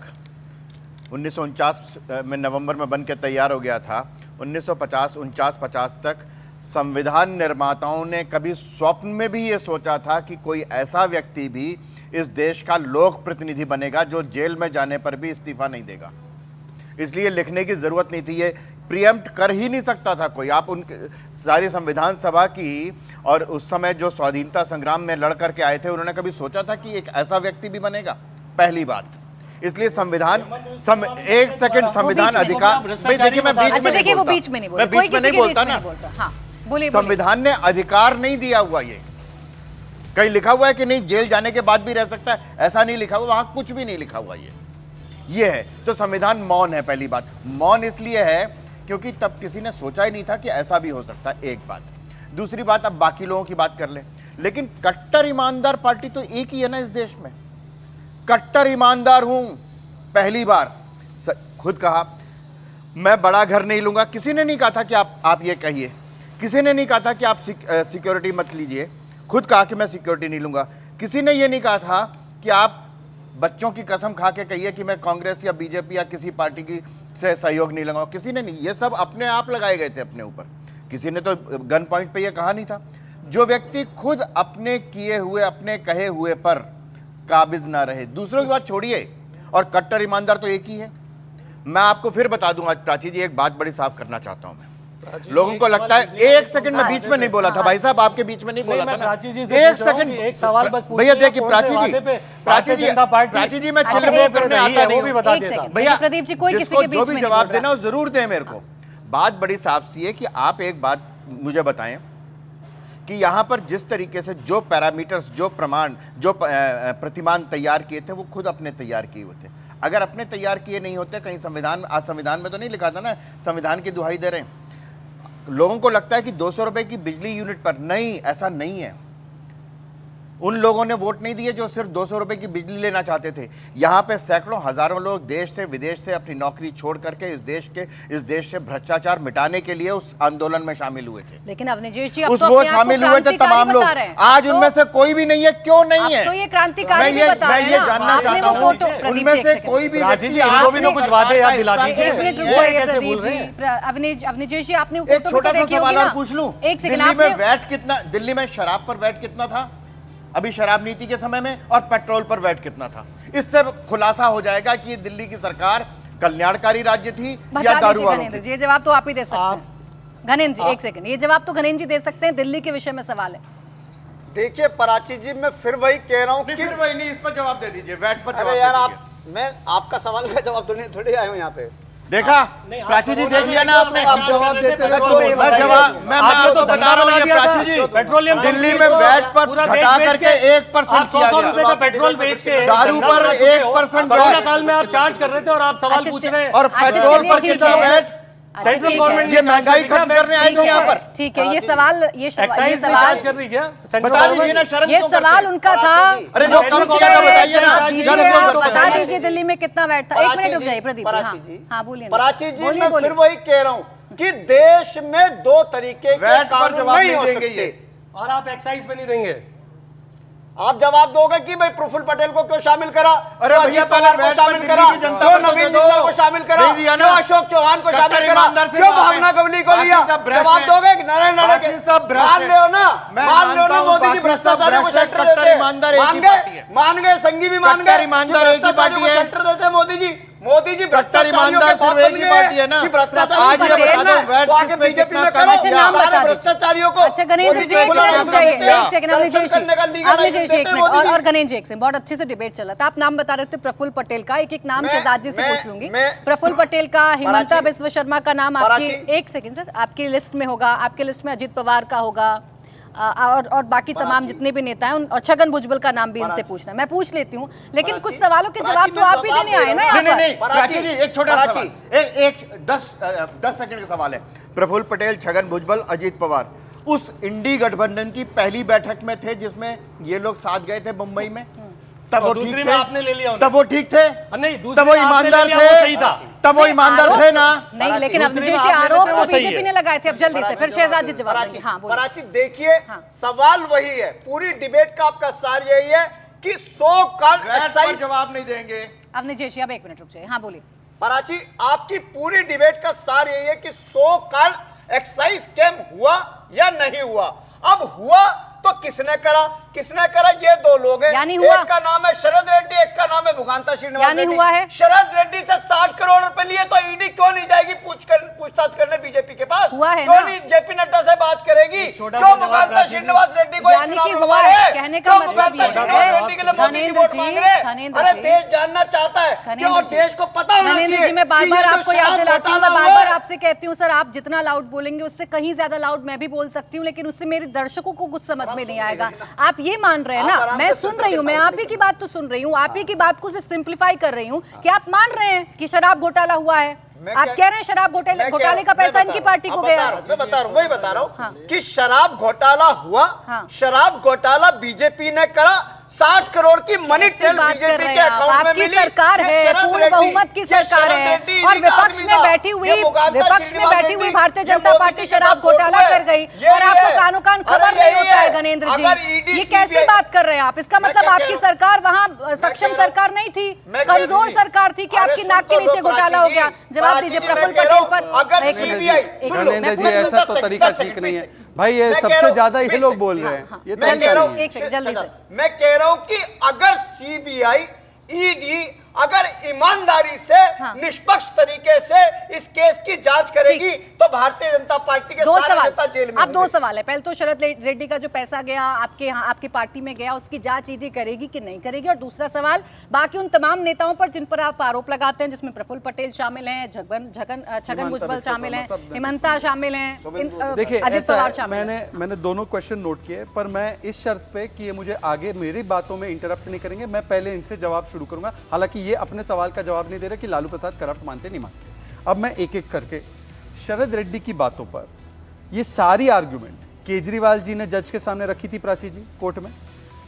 1949 में नवंबर में बन के तैयार हो गया था, 1949 तक संविधान निर्माताओं ने कभी स्वप्न में भी ये सोचा था कि कोई ऐसा व्यक्ति भी इस देश का लोक प्रतिनिधि बनेगा जो जेल में जाने पर भी इस्तीफा नहीं देगा। इसलिए लिखने की जरूरत नहीं थी, ये प्रीएम्प्ट कर ही नहीं सकता था कोई। आप उनके सारी संविधान सभा की और उस समय जो स्वाधीनता संग्राम में लड़ करके आए थे, उन्होंने कभी सोचा था कि एक ऐसा व्यक्ति भी बनेगा? पहली बात। इसलिए संविधान एक सेकंड संविधान अधिकार भाई देखिए मैं बीच अच्छा में देखिए, वो नहीं बीच में नहीं बोलता, बोलता, मैं बीच में नहीं बोलता ना। हाँ बोलिए। संविधान ने अधिकार नहीं दिया हुआ, ये कहीं लिखा हुआ है कि नहीं जेल जाने के बाद भी रह सकता है, ऐसा नहीं लिखा हुआ, वहां कुछ भी नहीं लिखा हुआ ये है। तो संविधान मौन है। पहली बात मौन इसलिए है क्योंकि तब किसी ने सोचा ही नहीं था कि ऐसा भी हो सकता है, एक बात। दूसरी बात, अब बाकी लोगों की बात कर ले, लेकिन कट्टर ईमानदार पार्टी तो एक ही है ना इस देश में। कट्टर ईमानदार हूं, पहली बार खुद कहा मैं बड़ा घर नहीं लूंगा। किसी ने नहीं कहा था कि आप ये कहिए, किसी ने नहीं कहा था कि आप सिक्योरिटी मत लीजिए, खुद कहा कि मैं सिक्योरिटी नहीं लूंगा। किसी ने ये नहीं कहा था कि आप बच्चों की कसम खा के कहिए कि मैं कांग्रेस या बीजेपी या किसी पार्टी की से सहयोग नहीं लगाऊंगा। किसी ने नहीं, ये सब अपने आप लगाए गए थे अपने ऊपर। किसी ने तो गन पॉइंट पे ये कहा नहीं था। जो व्यक्ति खुद अपने किए हुए अपने कहे हुए पर काबिज ना रहे, दूसरों की बात छोड़िए, और कट्टर ईमानदार तो एक ही है। मैं आपको फिर बता दूंगा प्राची जी, एक बात बड़ी साफ करना चाहता हूं मैं। लोगों को लगता है, एक सेकंड में बीच में नहीं बोला था भाई साहब, आपके बीच में नहीं बोला था ना, एक सेकंड, एक सवाल बस भैया देखिए प्राची जी मैं चिल्ले करने आता नहीं हूं भैया, प्रदीप जी कोई किसी के बीच जो में भी जवाब देना वो जरूर दें मेरे को। बात बड़ी साफ सी है कि आप एक बात मुझे बताएं कि यहां पर जिस तरीके से जो पैरामीटर्स, जो प्रमाण, जो प्रतिमान तैयार किए थे वो खुद अपने तैयार किए हुए थे। अगर अपने तैयार किए नहीं होते, कहीं संविधान, आज संविधान में तो नहीं लिखा था ना, संविधान की दुहाई दे रहे हैं। लोगों को लगता है कि 200 रुपए की बिजली यूनिट पर, नहीं, ऐसा नहीं है। उन लोगों ने वोट नहीं दिए जो सिर्फ 200 रुपए की बिजली लेना चाहते थे। यहां पे सैकड़ों हजारों लोग देश से विदेश से अपनी नौकरी छोड़ करके इस देश से भ्रष्टाचार मिटाने के लिए उस आंदोलन में शामिल हुए थे। लेकिन अवनीश जी उस वो शामिल हुए थे तमाम लोग, आज उनमें से कोई भी नहीं है। क्यों नहीं है? तो ये क्रांतिकारी मैं ये जानना चाहता हूँ, उनमें से कोई भी व्यक्ति अवनीश जी आपने एक छोटा सा सवाल और पूछ लूं, दिल्ली में शराब पर वैट कितना था अभी शराब नीति के समय में, और पेट्रोल पर वैट कितना था? इससे खुलासा हो जाएगा कि ये दिल्ली की सरकार कल्याणकारी राज्य थी या दारू वालों की। ये जवाब तो आप ही दे सकते हैं घनेन्द्र जी, एक सेकंड, ये जवाब तो घनेन्द्र जी दे सकते हैं, दिल्ली के विषय में सवाल है। देखिए पराची जी, मैं फिर वही कह रहा हूँ कि फिर वही नहीं, इस पर जवाब दे दीजिए, वैट पर अरे यार मैं आपका सवाल का जवाब थोड़ी आया हूँ यहाँ पे। देखा प्राची जी, देख लिया ना आपने, आप जवाब देते रहे। मैं आपको बता रहा हूँ ये प्राची जी, दिल्ली में वैट पर घटा करके 1% किया गया, पेट्रोल बेच के दारू पर 1% कोरोना काल में आप चार्ज कर रहे थे और आप सवाल पूछ रहे हैं, और पेट्रोल पर कितना वैट? सेंट्रल गवर्नमेंट ये महंगाई खत्म करने आई थी यहाँ पर। ठीक है, ये सवाल चार्ज कर रही क्या? बता दीजिए ना, शर्म ये क्यों करते सवाल हैं? उनका था। अरे जो कम किया था बताइए ना, बता दीजिए दिल्ली में कितना वैट था। एक मिनट रुक जाइए प्रदीप जी, हाँ बोलिए। पराची जी, मैं फिर वही कह रहा हूँ कि देश में दो तरीके के कानून नहीं हो सकते, और आप एक्साइज पे नहीं देंगे। आप जवाब दोगे कि भाई प्रफुल्ल पटेल को क्यों शामिल करा, अरे भैया पहले को शामिल करा, क्यों नवीन जिंदल को शामिल करा, क्यों अशोक चौहान को शामिल करा, क्यों भावना गवली को लिया? जवाब दोगे कि नारायण राणे के? मान लो ना, मान लो ना, मोदी जी भ्रष्टाचारियों को सेक्टर देते, मान गए, संघी भी मान गए, ईमानदार एक ही पार्टी है, सेक्टर देते मोदी जी ईमानदार सिर्फ एक ही पार्टी है ना। आज ये बता दो वैट आगे बीजेपी में करो सारे भ्रष्टाचारियों को। अच्छा घनेन्द्र जी एक मिनट चाहिए, एक सेकंड अवनीश जी, एक मिनट, और घनेन्द्र जी एक सेकंड, बहुत अच्छे से डिबेट चला था। आप नाम बता रहे थे प्रफुल्ल पटेल का, एक एक नाम शहजाद जी से पूछ लूंगी। प्रफुल्ल पटेल का, हिमंता बिस्व शर्मा का नाम आपकी, एक सेकंड सर, आपकी लिस्ट में होगा, आपके लिस्ट में अजित पवार का होगा, और बाकी तमाम जितने भी नेता हैं, और छगन भुजबल का नाम भी इनसे पूछना, मैं पूछ लेती हूँ, लेकिन कुछ सवालों के जवाब तो आप ही देने आए ना यहाँ पर। प्राची जी एक छोटा सवाल, एक 10 सेकंड का सवाल है। प्रफुल्ल पटेल, छगन भुजबल, अजित पवार उस इंडी गठबंधन की पहली बैठक में थे जिसमें ये लोग साथ गए थे मुंबई में, तब वो ठीक थे? आपने ले लिया, तब वो ठीक थे? नहीं, तब वो ईमानदार थे? तब वो ईमानदार थे ना? नहीं, लेकिन अवनीश जी आरोप तो बीजेपी ने लगाए थे। अब जल्दी से फिर शहजाद जी जवाब देंगे। हाँ बोलिए। पराची देखिए, सवाल वही है, पूरी डिबेट का आपका सार यही है कि 100 करोड़ एक्साइज, जवाब नहीं देंगे अवनीश जी, अब एक मिनट रुक जाइए, हाँ बोलिए। पराची आपकी पूरी डिबेट का सार यही है कि 100 करोड़ एक्साइज स्कैम हुआ या नहीं हुआ। अब हुआ तो किसने करा, किसने करा? ये दो लोग हैं, यानी हुआ? एक का नाम है शरद रेड्डी, एक का नाम है मुगांता श्रीनिवास यानी रेड्डी। हुआ है? शरद रेड्डी से 60 करोड़ रुपए लिए तो ईडी क्यों नहीं जाएगी पूछताछ करने बीजेपी के पास? हुआ है क्यों ना? नहीं जेपी नड्डा से बात करेगी? छोटा क्यों सा जवाब मुगांता प्राची जी। श्रीनिवास रेड्डी को यानी कि हुआ है, कहने का मतलब ये है, रेड्डी के लिए मोदी की धनेंद्र वोट जी, मांग रहे हैं? धनेंद्र अरे जी, देश जानना चाहता है कि और जी, देश को पता होना धनेंद्र चाहिए जी, मैं बार कि बार ये जो आपको याद शराब दिलाती हूँ, मैं घोटाला बार बार हुआ है, आपसे कहती हूँ सर, आप जितना लाउड बोलेंगे उससे कहीं ज्यादा लाउड मैं भी बोल सकती हूँ, लेकिन उससे मेरे दर्शकों को कुछ समझ में नहीं आएगा। आप ये मान रहे हैं आप ना, आराम मैं से सुन सुन रही हूँ, मैं आप ही की बात तो सुन रही हूँ, आप ही की बात को सिर्फ सिंप्लीफाई कर रही हूँ कि आप मान रहे हैं कि शराब घोटाला हुआ है। आप कह रहे हैं शराब घोटाले का पैसा इनकी पार्टी को गया। मैं बता रहा हूँ, वही बता रहा हूँ कि शराब घोटाला हुआ। शराब घोटाला बीजेपी ने करा, 60 करोड़ की मनी ट्रेल बीजेपी के अकाउंट में मिली। सरकार है, पूर्ण बहुमत की सरकार है, और विपक्ष में बैठी हुई भारतीय जनता पार्टी शराब घोटाला कर गई और आपको कानों कान खबर नहीं होता है। गणेंद्र जी, ये कैसे बात कर रहे हैं आप? इसका मतलब आपकी सरकार वहाँ सक्षम सरकार नहीं थी, कमजोर सरकार थी कि आपकी नाक के नीचे घोटाला हो गया? जवाब दीजिए प्रफुल्ल पटेल पर। धर्मेंद्र जी, ऐसा तो तरीका ठीक नहीं है भाई, ये सबसे ज्यादा ये लोग बोल रहे हैं, ये तरीका नहीं है। एक सेकंड जल्दी से। मैं कह रहा हूं कि अगर सीबीआई, ईडी अगर ईमानदारी से निष्पक्ष तरीके से इस केस की जांच करेगी तो भारतीय जनता पार्टी के सारे नेता जेल में अब दो सवाल है। पहले तो शरद रेड्डी का जो पैसा गया आपके यहाँ, आपकी पार्टी में गया, उसकी जांच ईडी करेगी कि नहीं करेगी? और दूसरा सवाल, बाकी उन तमाम नेताओं पर जिन पर आप आरोप लगाते हैं, जिसमें प्रफुल्ल पटेल शामिल हैं, छगन भुजबल शामिल हैं, हिमंता शामिल हैं, देखिए अजित ऐसा पवार है, शामिल हैं। मैंने दोनों क्वेश्चन नोट किए, पर मैं इस शर्त पे कि ये मुझे आगे मेरी बातों में इंटरप्ट नहीं करेंगे, मैं पहले इनसे जवाब शुरू करूंगा। हालांकि ये अपने सवाल का जवाब नहीं दे रहे कि लालू प्रसाद करप्ट मानते नहीं मानते। अब मैं एक एक करके शरद रेड्डी की बातों पर ये सारी आर्ग्यूमेंट केजरीवाल जी ने जज के सामने रखी थी प्राची जी कोर्ट में।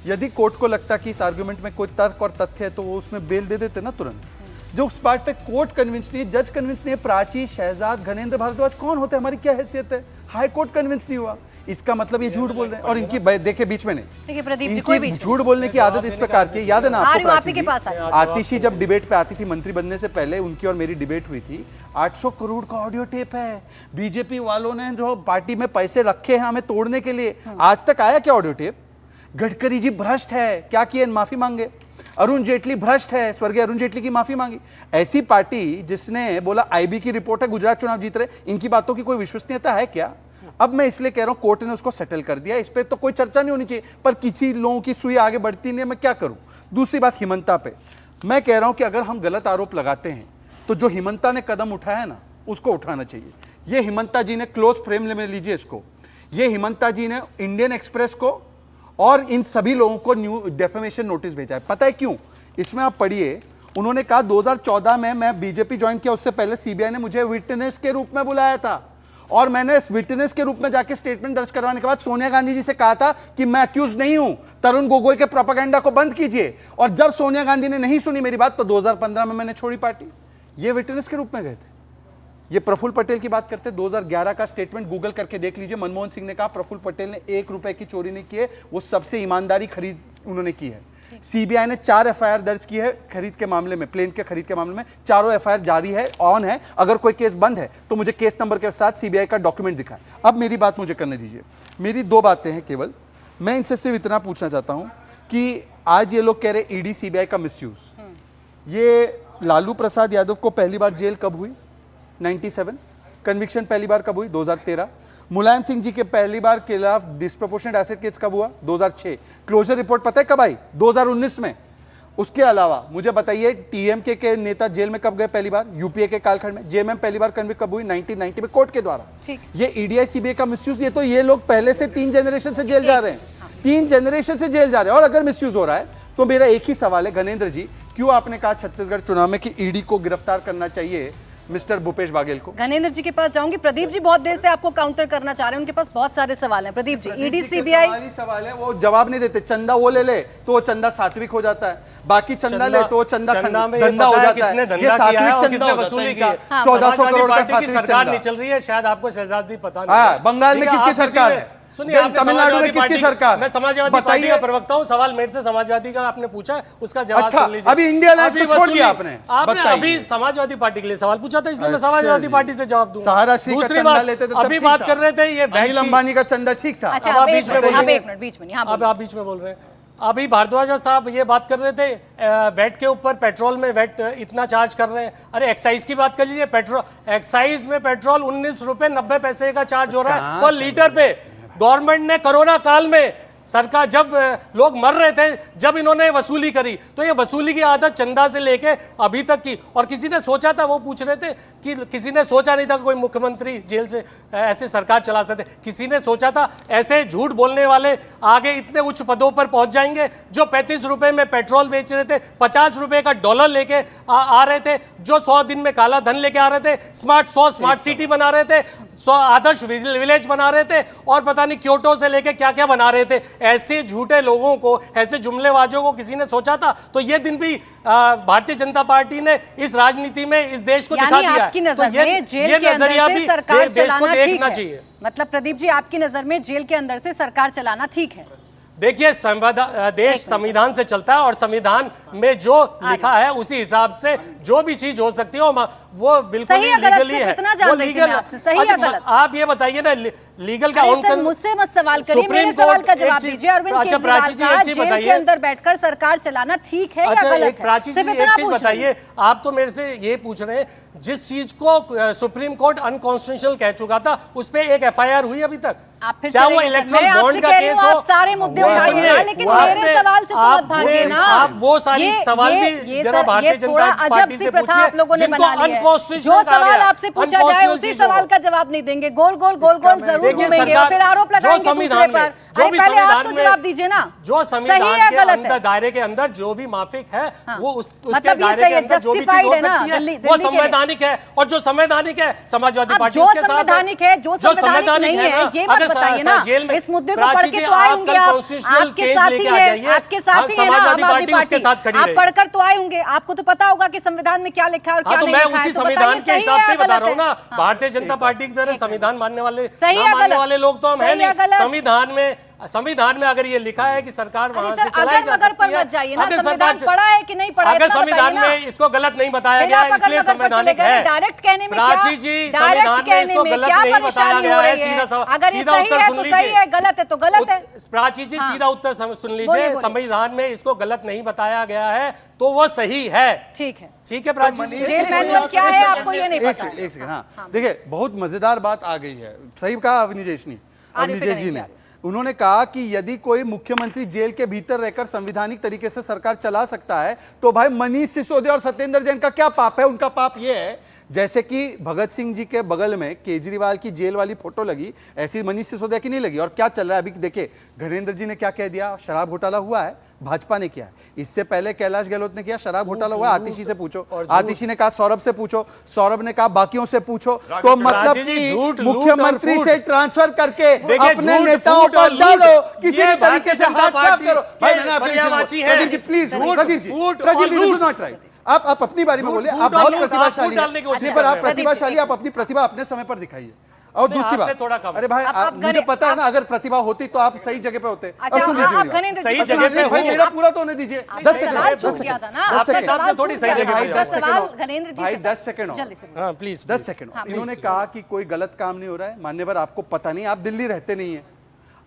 यदि कोर्ट को लगता कि इस आर्ग्यूमेंट में कोई तर्क और तथ्य है तो वो उसमें बेल दे देते ना तुरंत। जो उस बात पे कोर्ट कन्विंस नहीं है, जज कन्विंस नहीं है, प्राची, शहजाद, घनेंद्र भारद्वाज कौन होते हैं, हमारी क्या हैसियत है? हाई कोर्ट कन्विंस नहीं हुआ, इसका मतलब ये झूठ बोल रहे हैं। और इनकी देखिए बीच में नहीं, देखिए प्रदीप जी, कोई बीच झूठ बोलने की आदत इस प्रकार की, याद है ना आपको प्राची जी? पास आतिशी जब डिबेट पे आती थी मंत्री बनने से पहले, उनकी और मेरी डिबेट हुई थी। 800 करोड़ का ऑडियो टेप है, बीजेपी वालों ने जो पार्टी में पैसे रखे हैं हमें तोड़ने के लिए, आज तक आया क्या ऑडियो टेप? गडकरी जी भ्रष्ट है, क्या किए? माफी मांगे। अरुण जेटली भ्रष्ट है, स्वर्गीय अरुण जेटली की माफी मांगी। ऐसी पार्टी जिसने बोला आईबी की रिपोर्ट है, गुजरात चुनाव जीत रहे, इनकी बातों की कोई विश्वसनीयता है क्या? अब मैं इसलिए कह रहा हूं कोर्ट ने उसको सेटल कर दिया, इस पे तो कोई चर्चा नहीं होनी चाहिए, पर किसी लोगों की सुई आगे बढ़ती नहीं है, मैं क्या करूं? दूसरी बात हिमंता पे, मैं कह रहा हूं कि अगर हम गलत आरोप लगाते हैं तो जो हिमंता ने कदम उठाया है ना, उसको उठाना चाहिए। ये हिमंता जी ने क्लोज फ्रेम में लीजिए इसको, ये हिमंता जी ने इंडियन एक्सप्रेस को और इन सभी लोगों को न्यू डेफेमेशन नोटिस भेजा है। पता है क्यों? इसमें आप पढ़िए, उन्होंने कहा 2014 में मैं बीजेपी ज्वाइन किया, उससे पहले सीबीआई ने मुझे विटनेस के रूप में बुलाया था और मैंने विटनेस के रूप में जाके स्टेटमेंट दर्ज करवाने के बाद सोनिया गांधी जी से कहा था कि मैं अक्यूज नहीं हूं, तरुण गोगोई के प्रोपेगेंडा को बंद कीजिए। और जब सोनिया गांधी ने नहीं सुनी मेरी बात तो 2015 में मैंने छोड़ी पार्टी। ये विटनेस के रूप में गए थे। ये प्रफुल्ल पटेल की बात करते, 2011 का स्टेटमेंट गूगल करके देख लीजिए। मनमोहन सिंह ने कहा प्रफुल्ल पटेल ने 1 रुपए की चोरी नहीं की है, वो सबसे ईमानदारी खरीद उन्होंने की है। सीबीआई ने 4 एफआईआर दर्ज की है खरीद के मामले में, प्लेन के खरीद के मामले में। चारों एफआईआर जारी है, ऑन है। अगर कोई केस बंद है तो मुझे केस नंबर के साथ सीबीआई का डॉक्यूमेंट दिखाए। अब मेरी बात मुझे करने दीजिए, मेरी 2 बातें हैं केवल। मैं इनसे सिर्फ इतना पूछना चाहता हूं कि आज ये लोग कह रहे ईडी सीबीआई का मिसयूज। ये लालू प्रसाद यादव को पहली बार जेल कब हुई? 97। कन्विक्शन पहली बार कब हुई? 2013। मुलायम सिंह जी के पहली बार खिलाफ डिस्प्रोपोर्शनेट एसेट केस कब हुआ? 2006। क्लोजर रिपोर्ट पता है कब आई? 2019 में। उसके अलावा मुझे बताइए टीएमके के नेता जेल में कब गए पहली बार? यूपीए के कालखंड में। जेएमएम पहली बार कन्विक्ट कब हुई? 1990 में कोर्ट के द्वारा। ये ईडीआई सीबीआई का मिसयूज, ये तो ये लोग पहले से 3 जनरेशन से जेल जा रहे हैं, 3 जनरेशन से जेल जा रहे हैं। और अगर मिसयूज हो रहा है तो मेरा एक ही सवाल है घनेंद्र जी, क्यों आपने कहा छत्तीसगढ़ चुनाव में कि ईडी को गिरफ्तार करना चाहिए मिस्टर भूपेश बाघेल को? घनेंद्र जी के पास जाऊंगी। प्रदीप जी बहुत देर से आपको काउंटर करना चाह रहे हैं, उनके पास बहुत सारे सवाल हैं। प्रदीप जी, ईडी सीबीआई सवाल है, वो जवाब नहीं देते। चंदा वो ले ले तो वो चंदा सात्विक हो जाता है, बाकी चंदा ले तो वो चंदा धंधा हो जाता है। ये सात्विक चंदा वसूली की 1400 करोड़ का सात्विक सरकार चंदा नहीं चल रही है, शायद आपको शहजादी पता नहीं। हाँ, बंगाल में किसकी सरकार है? सुनिए, देन आपने तमिलनाडु में समाजवादी किसकी पार्टी- सरकार? मैं समाजवादी पार्टी बताइए। का प्रवक्ता हूं, सवाल मेरे से समाजवादी का आपने पूछा, उसका जवाब अच्छा, सुन लीजिए। अभी इंडिया अलायंस अभी को छोड़ वसूली- दिया आपने। आपने बताइए। अभी समाजवादी पार्टी के लिए सवाल पूछा था, इसलिए मैं अच्छा समाजवादी जी। पार्टी से जवाब दूंगा। सहारा श्री का दूसरी चंदा बात, लेते थे तब अभी ठीक बात था। कर रहे थे ये अनिल अंबानी का चंदा ठीक था। अच्छा अब आप अब बीच में एक बोलिए। मिनट बीच में नहीं, हाँ अब बोलिए। आप बीच में बोल रहे हैं। अभी भारद्वाज साहब ये बात कर रहे थे वैट के ऊपर, पेट्रोल में वैट इतना चार्ज कर रहे हैं। अरे एक्साइज की बात कर लीजिए, पेट्रोल एक्साइज में पेट्रोल 19 रुपए 90 पैसे का चार्ज हो रहा है पर लीटर पे। गवर्नमेंट ने कोरोना काल में सरकार, जब लोग मर रहे थे, जब इन्होंने वसूली करी, तो ये वसूली की आदत चंदा से लेके अभी तक की। और किसी ने सोचा था, वो पूछ रहे थे कि किसी ने सोचा नहीं था कोई मुख्यमंत्री जेल से ऐसे सरकार चला सकते। किसी ने सोचा था ऐसे झूठ बोलने वाले आगे इतने उच्च पदों पर पहुंच जाएंगे? जो 35 रुपए में पेट्रोल बेच रहे थे, 50 रुपए का डॉलर लेके आ रहे थे, जो 100 दिन में काला धन लेके आ रहे थे, स्मार्ट सिटी बना रहे थे, आदर्श विलेज बना रहे थे, और पता नहीं क्योटो से लेके क्या क्या बना रहे थे। ऐसे झूठे लोगों को, ऐसे जुमलेबाजों को किसी ने सोचा था? तो ये दिन भी भारतीय जनता पार्टी ने इस राजनीति में इस देश को दिखा दिया है। आपकी नजर तो में जेल के अंदर से सरकार देश को चलाना ठीक देखना है? चाहिए। मतलब प्रदीप जी, आपकी नजर में जेल के अंदर से सरकार चलाना ठीक है? देखिए, देश संविधान से चलता है, और संविधान में जो लिखा है उसी हिसाब से जो भी चीज हो सकती है वो बिल्कुल सही या गलत लीगली सिर्फ है। इतना जान वो लेते लीगल हैं आपसे, सही या गलत? आप ये बताइए ना, लीगल का अरे सर, मुझसे मत सवाल करिए, मेरे सवाल का जवाब दीजिए। अरविंद केजरीवाल का जेल के अंदर बैठकर सरकार चलाना ठीक है या गलत है? प्राची जी, सिर्फ एक इतना चीज पूछ रही हूं। बताइए। आप तो मेरे से ये पूछ रहे हैं, जिस चीज को सुप्रीम कोर्ट अनकॉन्स्टिट्यूशनल कह चुका था, उस पे एक FIR हुई अभी तक? आप फिर चाहे वो चलेंगे सर, इलेक्ट्रल मैं आपसे बॉन्ड का कह रही केस हूं, हो, आप सारे मुद्दे उठाइए ना, लेकिन मेरे सवाल से तो मत भागिए ना। आप वो सारी सवाल भी जरा भारतीय जनता पार्टी से प्रथा आप लोगों ने जिनको बना ली है। अनकॉन्स्टिट्यूशनल जो सवाल आपसे पूछा जाए उसी सवाल का जवाब नहीं देंगे, गोल गोल जरूर घूमेंगे और फिर आरोप लगाएंगे दूसरे पर। अरे पहले आप तो जवाब दीजिए ना, जो सही संविधान है के गलत अंदर, है? दायरे के अंदर जो भी माफिक है, वो उसके मतलब ये दायरे सही के है, अंदर जो भी चीज justified हो है ना, सकती है दिल्ली वो के लिए। संवैधानिक है। और जो संवैधानिक है, समाजवादी अब पार्टी जो उसके साथ संवैधानिक है, जो संवैधानिक नहीं है, ये मत बताइए ना। इस मुद्दे को पढ़ के तो आए होंगे आप, आपके साथी है, आपके साथी है ना आम आदमी पार्टी, आप पढ़कर तो आए होंगे, आपको तो पता होगा कि संविधान में क्या लिखा है और क्या तो नहीं मैं लिखा है। उसी तो संविधान बताइए, के सही हिसाब है से या बता गलत रहा हूँ ना। है? भारतीय जनता पार्टी की तरह संविधान मानने वाले, सही ना है मानने गलत? वाले लोग तो हम है सही है नहीं। गलत? संविधान में अगर ये लिखा है कि सरकार वहां से सर, चलाई अगर जा मगर पर सकती है, मत जाइए ना, अगर संविधान सरकार पढ़ा है कि नहीं पढ़ा है, अगर इतना संविधान बताइए ना। में इसको गलत नहीं बताया बिना गया, पकड़ इसलिए नगर पर संवैधानिक चले गए, है। डायरेक्ट कहने में क्या? प्राची जी, डायरेक्ट संविधान में कहने इसको में गलत क्या नहीं बताया परेशानी गया हो है। रही है? सीधा अगर ये सीधा सही उत्तर है सुन तो लीजिए। सही है, गलत है तो गलत है। प्राची जी, हाँ। सीधा उत्तर सुन बोलिए, लीजिए। बोलिए। संविधान में इसको गलत नहीं बताया गया है तो वो सही है। ठीक है, ठीक है प्राची जी। जेल मैनुअल क्या है आपको ये नहीं पता? एक सेकंड हाँ, देखिए बहुत मजेदार बात आ गई है। सही कहा अवनीश जी ने। उन्होंने कहा कि यदि कोई मुख्यमंत्री जेल के भीतर रहकर संवैधानिक तरीके से सरकार चला सकता है तो भाई मनीष सिसोदिया और सत्येंद्र जैन का क्या पाप है? उनका पाप यह है, जैसे कि भगत सिंह जी के बगल में केजरीवाल की जेल वाली फोटो लगी, ऐसी मनीष सिसोदिया की नहीं लगी। और क्या चल रहा है अभी देखिए, घरेंद्र जी ने क्या कह दिया, शराब घोटाला हुआ है, भाजपा ने किया है। इससे पहले कैलाश गहलोत ने किया, शराब घोटाला हुआ है, आतिशी से पूछो। आतिशी ने कहा सौरभ से पूछो, सौरभ ने कहा बाकियों से पूछो। तो मतलब कि मुख्यमंत्री से ट्रांसफर करके अपने नेताओं पर डालो, किसी भी तरीके से हाथ साफ करो। भाई मैंने प्रदीप जी प्लीज, प्रदीप जी आप अपनी बारी में बोले, आप बहुत प्रतिभाशाली हैं, पर आप प्रतिभाशाली, आप अपनी प्रतिभा अपने समय पर दिखाइए। और दूसरी बात, अरे भाई मुझे पता है ना, अगर प्रतिभा होती तो आप सही जगह पे होते। अब सुन लीजिए, सही जगह पे भाई मेरा पूरा तो होने दीजिए। 10 सेकंड भाई 10 सेकंड हाँ प्लीज 10 सेकंड। इन्होंने कहा कि कोई गलत काम नहीं हो रहा है। मान्यवर आपको पता नहीं, आप दिल्ली रहते नहीं है।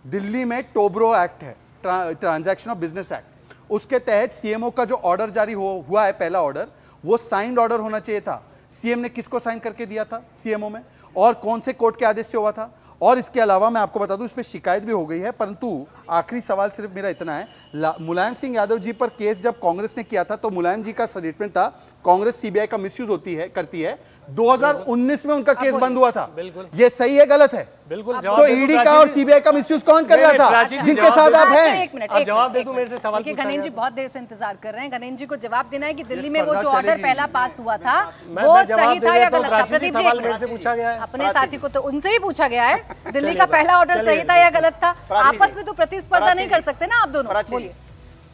दिल्ली में टोब्रो एक्ट है, ट्रांजैक्शन ऑफ बिजनेस एक्ट, उसके तहत सीएमओ का जो ऑर्डर जारी हुआ है, पहला ऑर्डर, वो साइंड ऑर्डर होना चाहिए था। सीएम ने किसको साइन करके दिया था सीएमओ में, और कौन से कोर्ट के आदेश से हुआ था? और इसके अलावा मैं आपको बता दूं, इस पे शिकायत भी हो गई है। परंतु आखिरी सवाल सिर्फ मेरा इतना है, मुलायम सिंह यादव जी पर केस जब कांग्रेस ने किया था तो मुलायम जी का स्टेटमेंट था कांग्रेस सीबीआई का मिसयूज करती है। 2019 में उनका केस बंद हुआ था। ये सही है गलत है? बिल्कुल। तो ईडी का और सीबीआई का मिसयूज कौन कर रहा था, जिनके साथ आप हैं? जवाब दे दूं, मेरे से सवाल पूछा गणेश जी बहुत देर से इंतजार कर रहे हैं। गणेश जी को जवाब देना है कि दिल्ली में वो जो ऑर्डर पहला पास हुआ था वो सही था या गलत था? प्रदीप जी, मेरे से पूछा गया है। अपने साथी को तो उनसे ही पूछा गया है, दिल्ली का पहला ऑर्डर सही था या गलत था? आपस में तो प्रतिस्पर्धा नहीं कर सकते ना आप दोनों। बोलिए।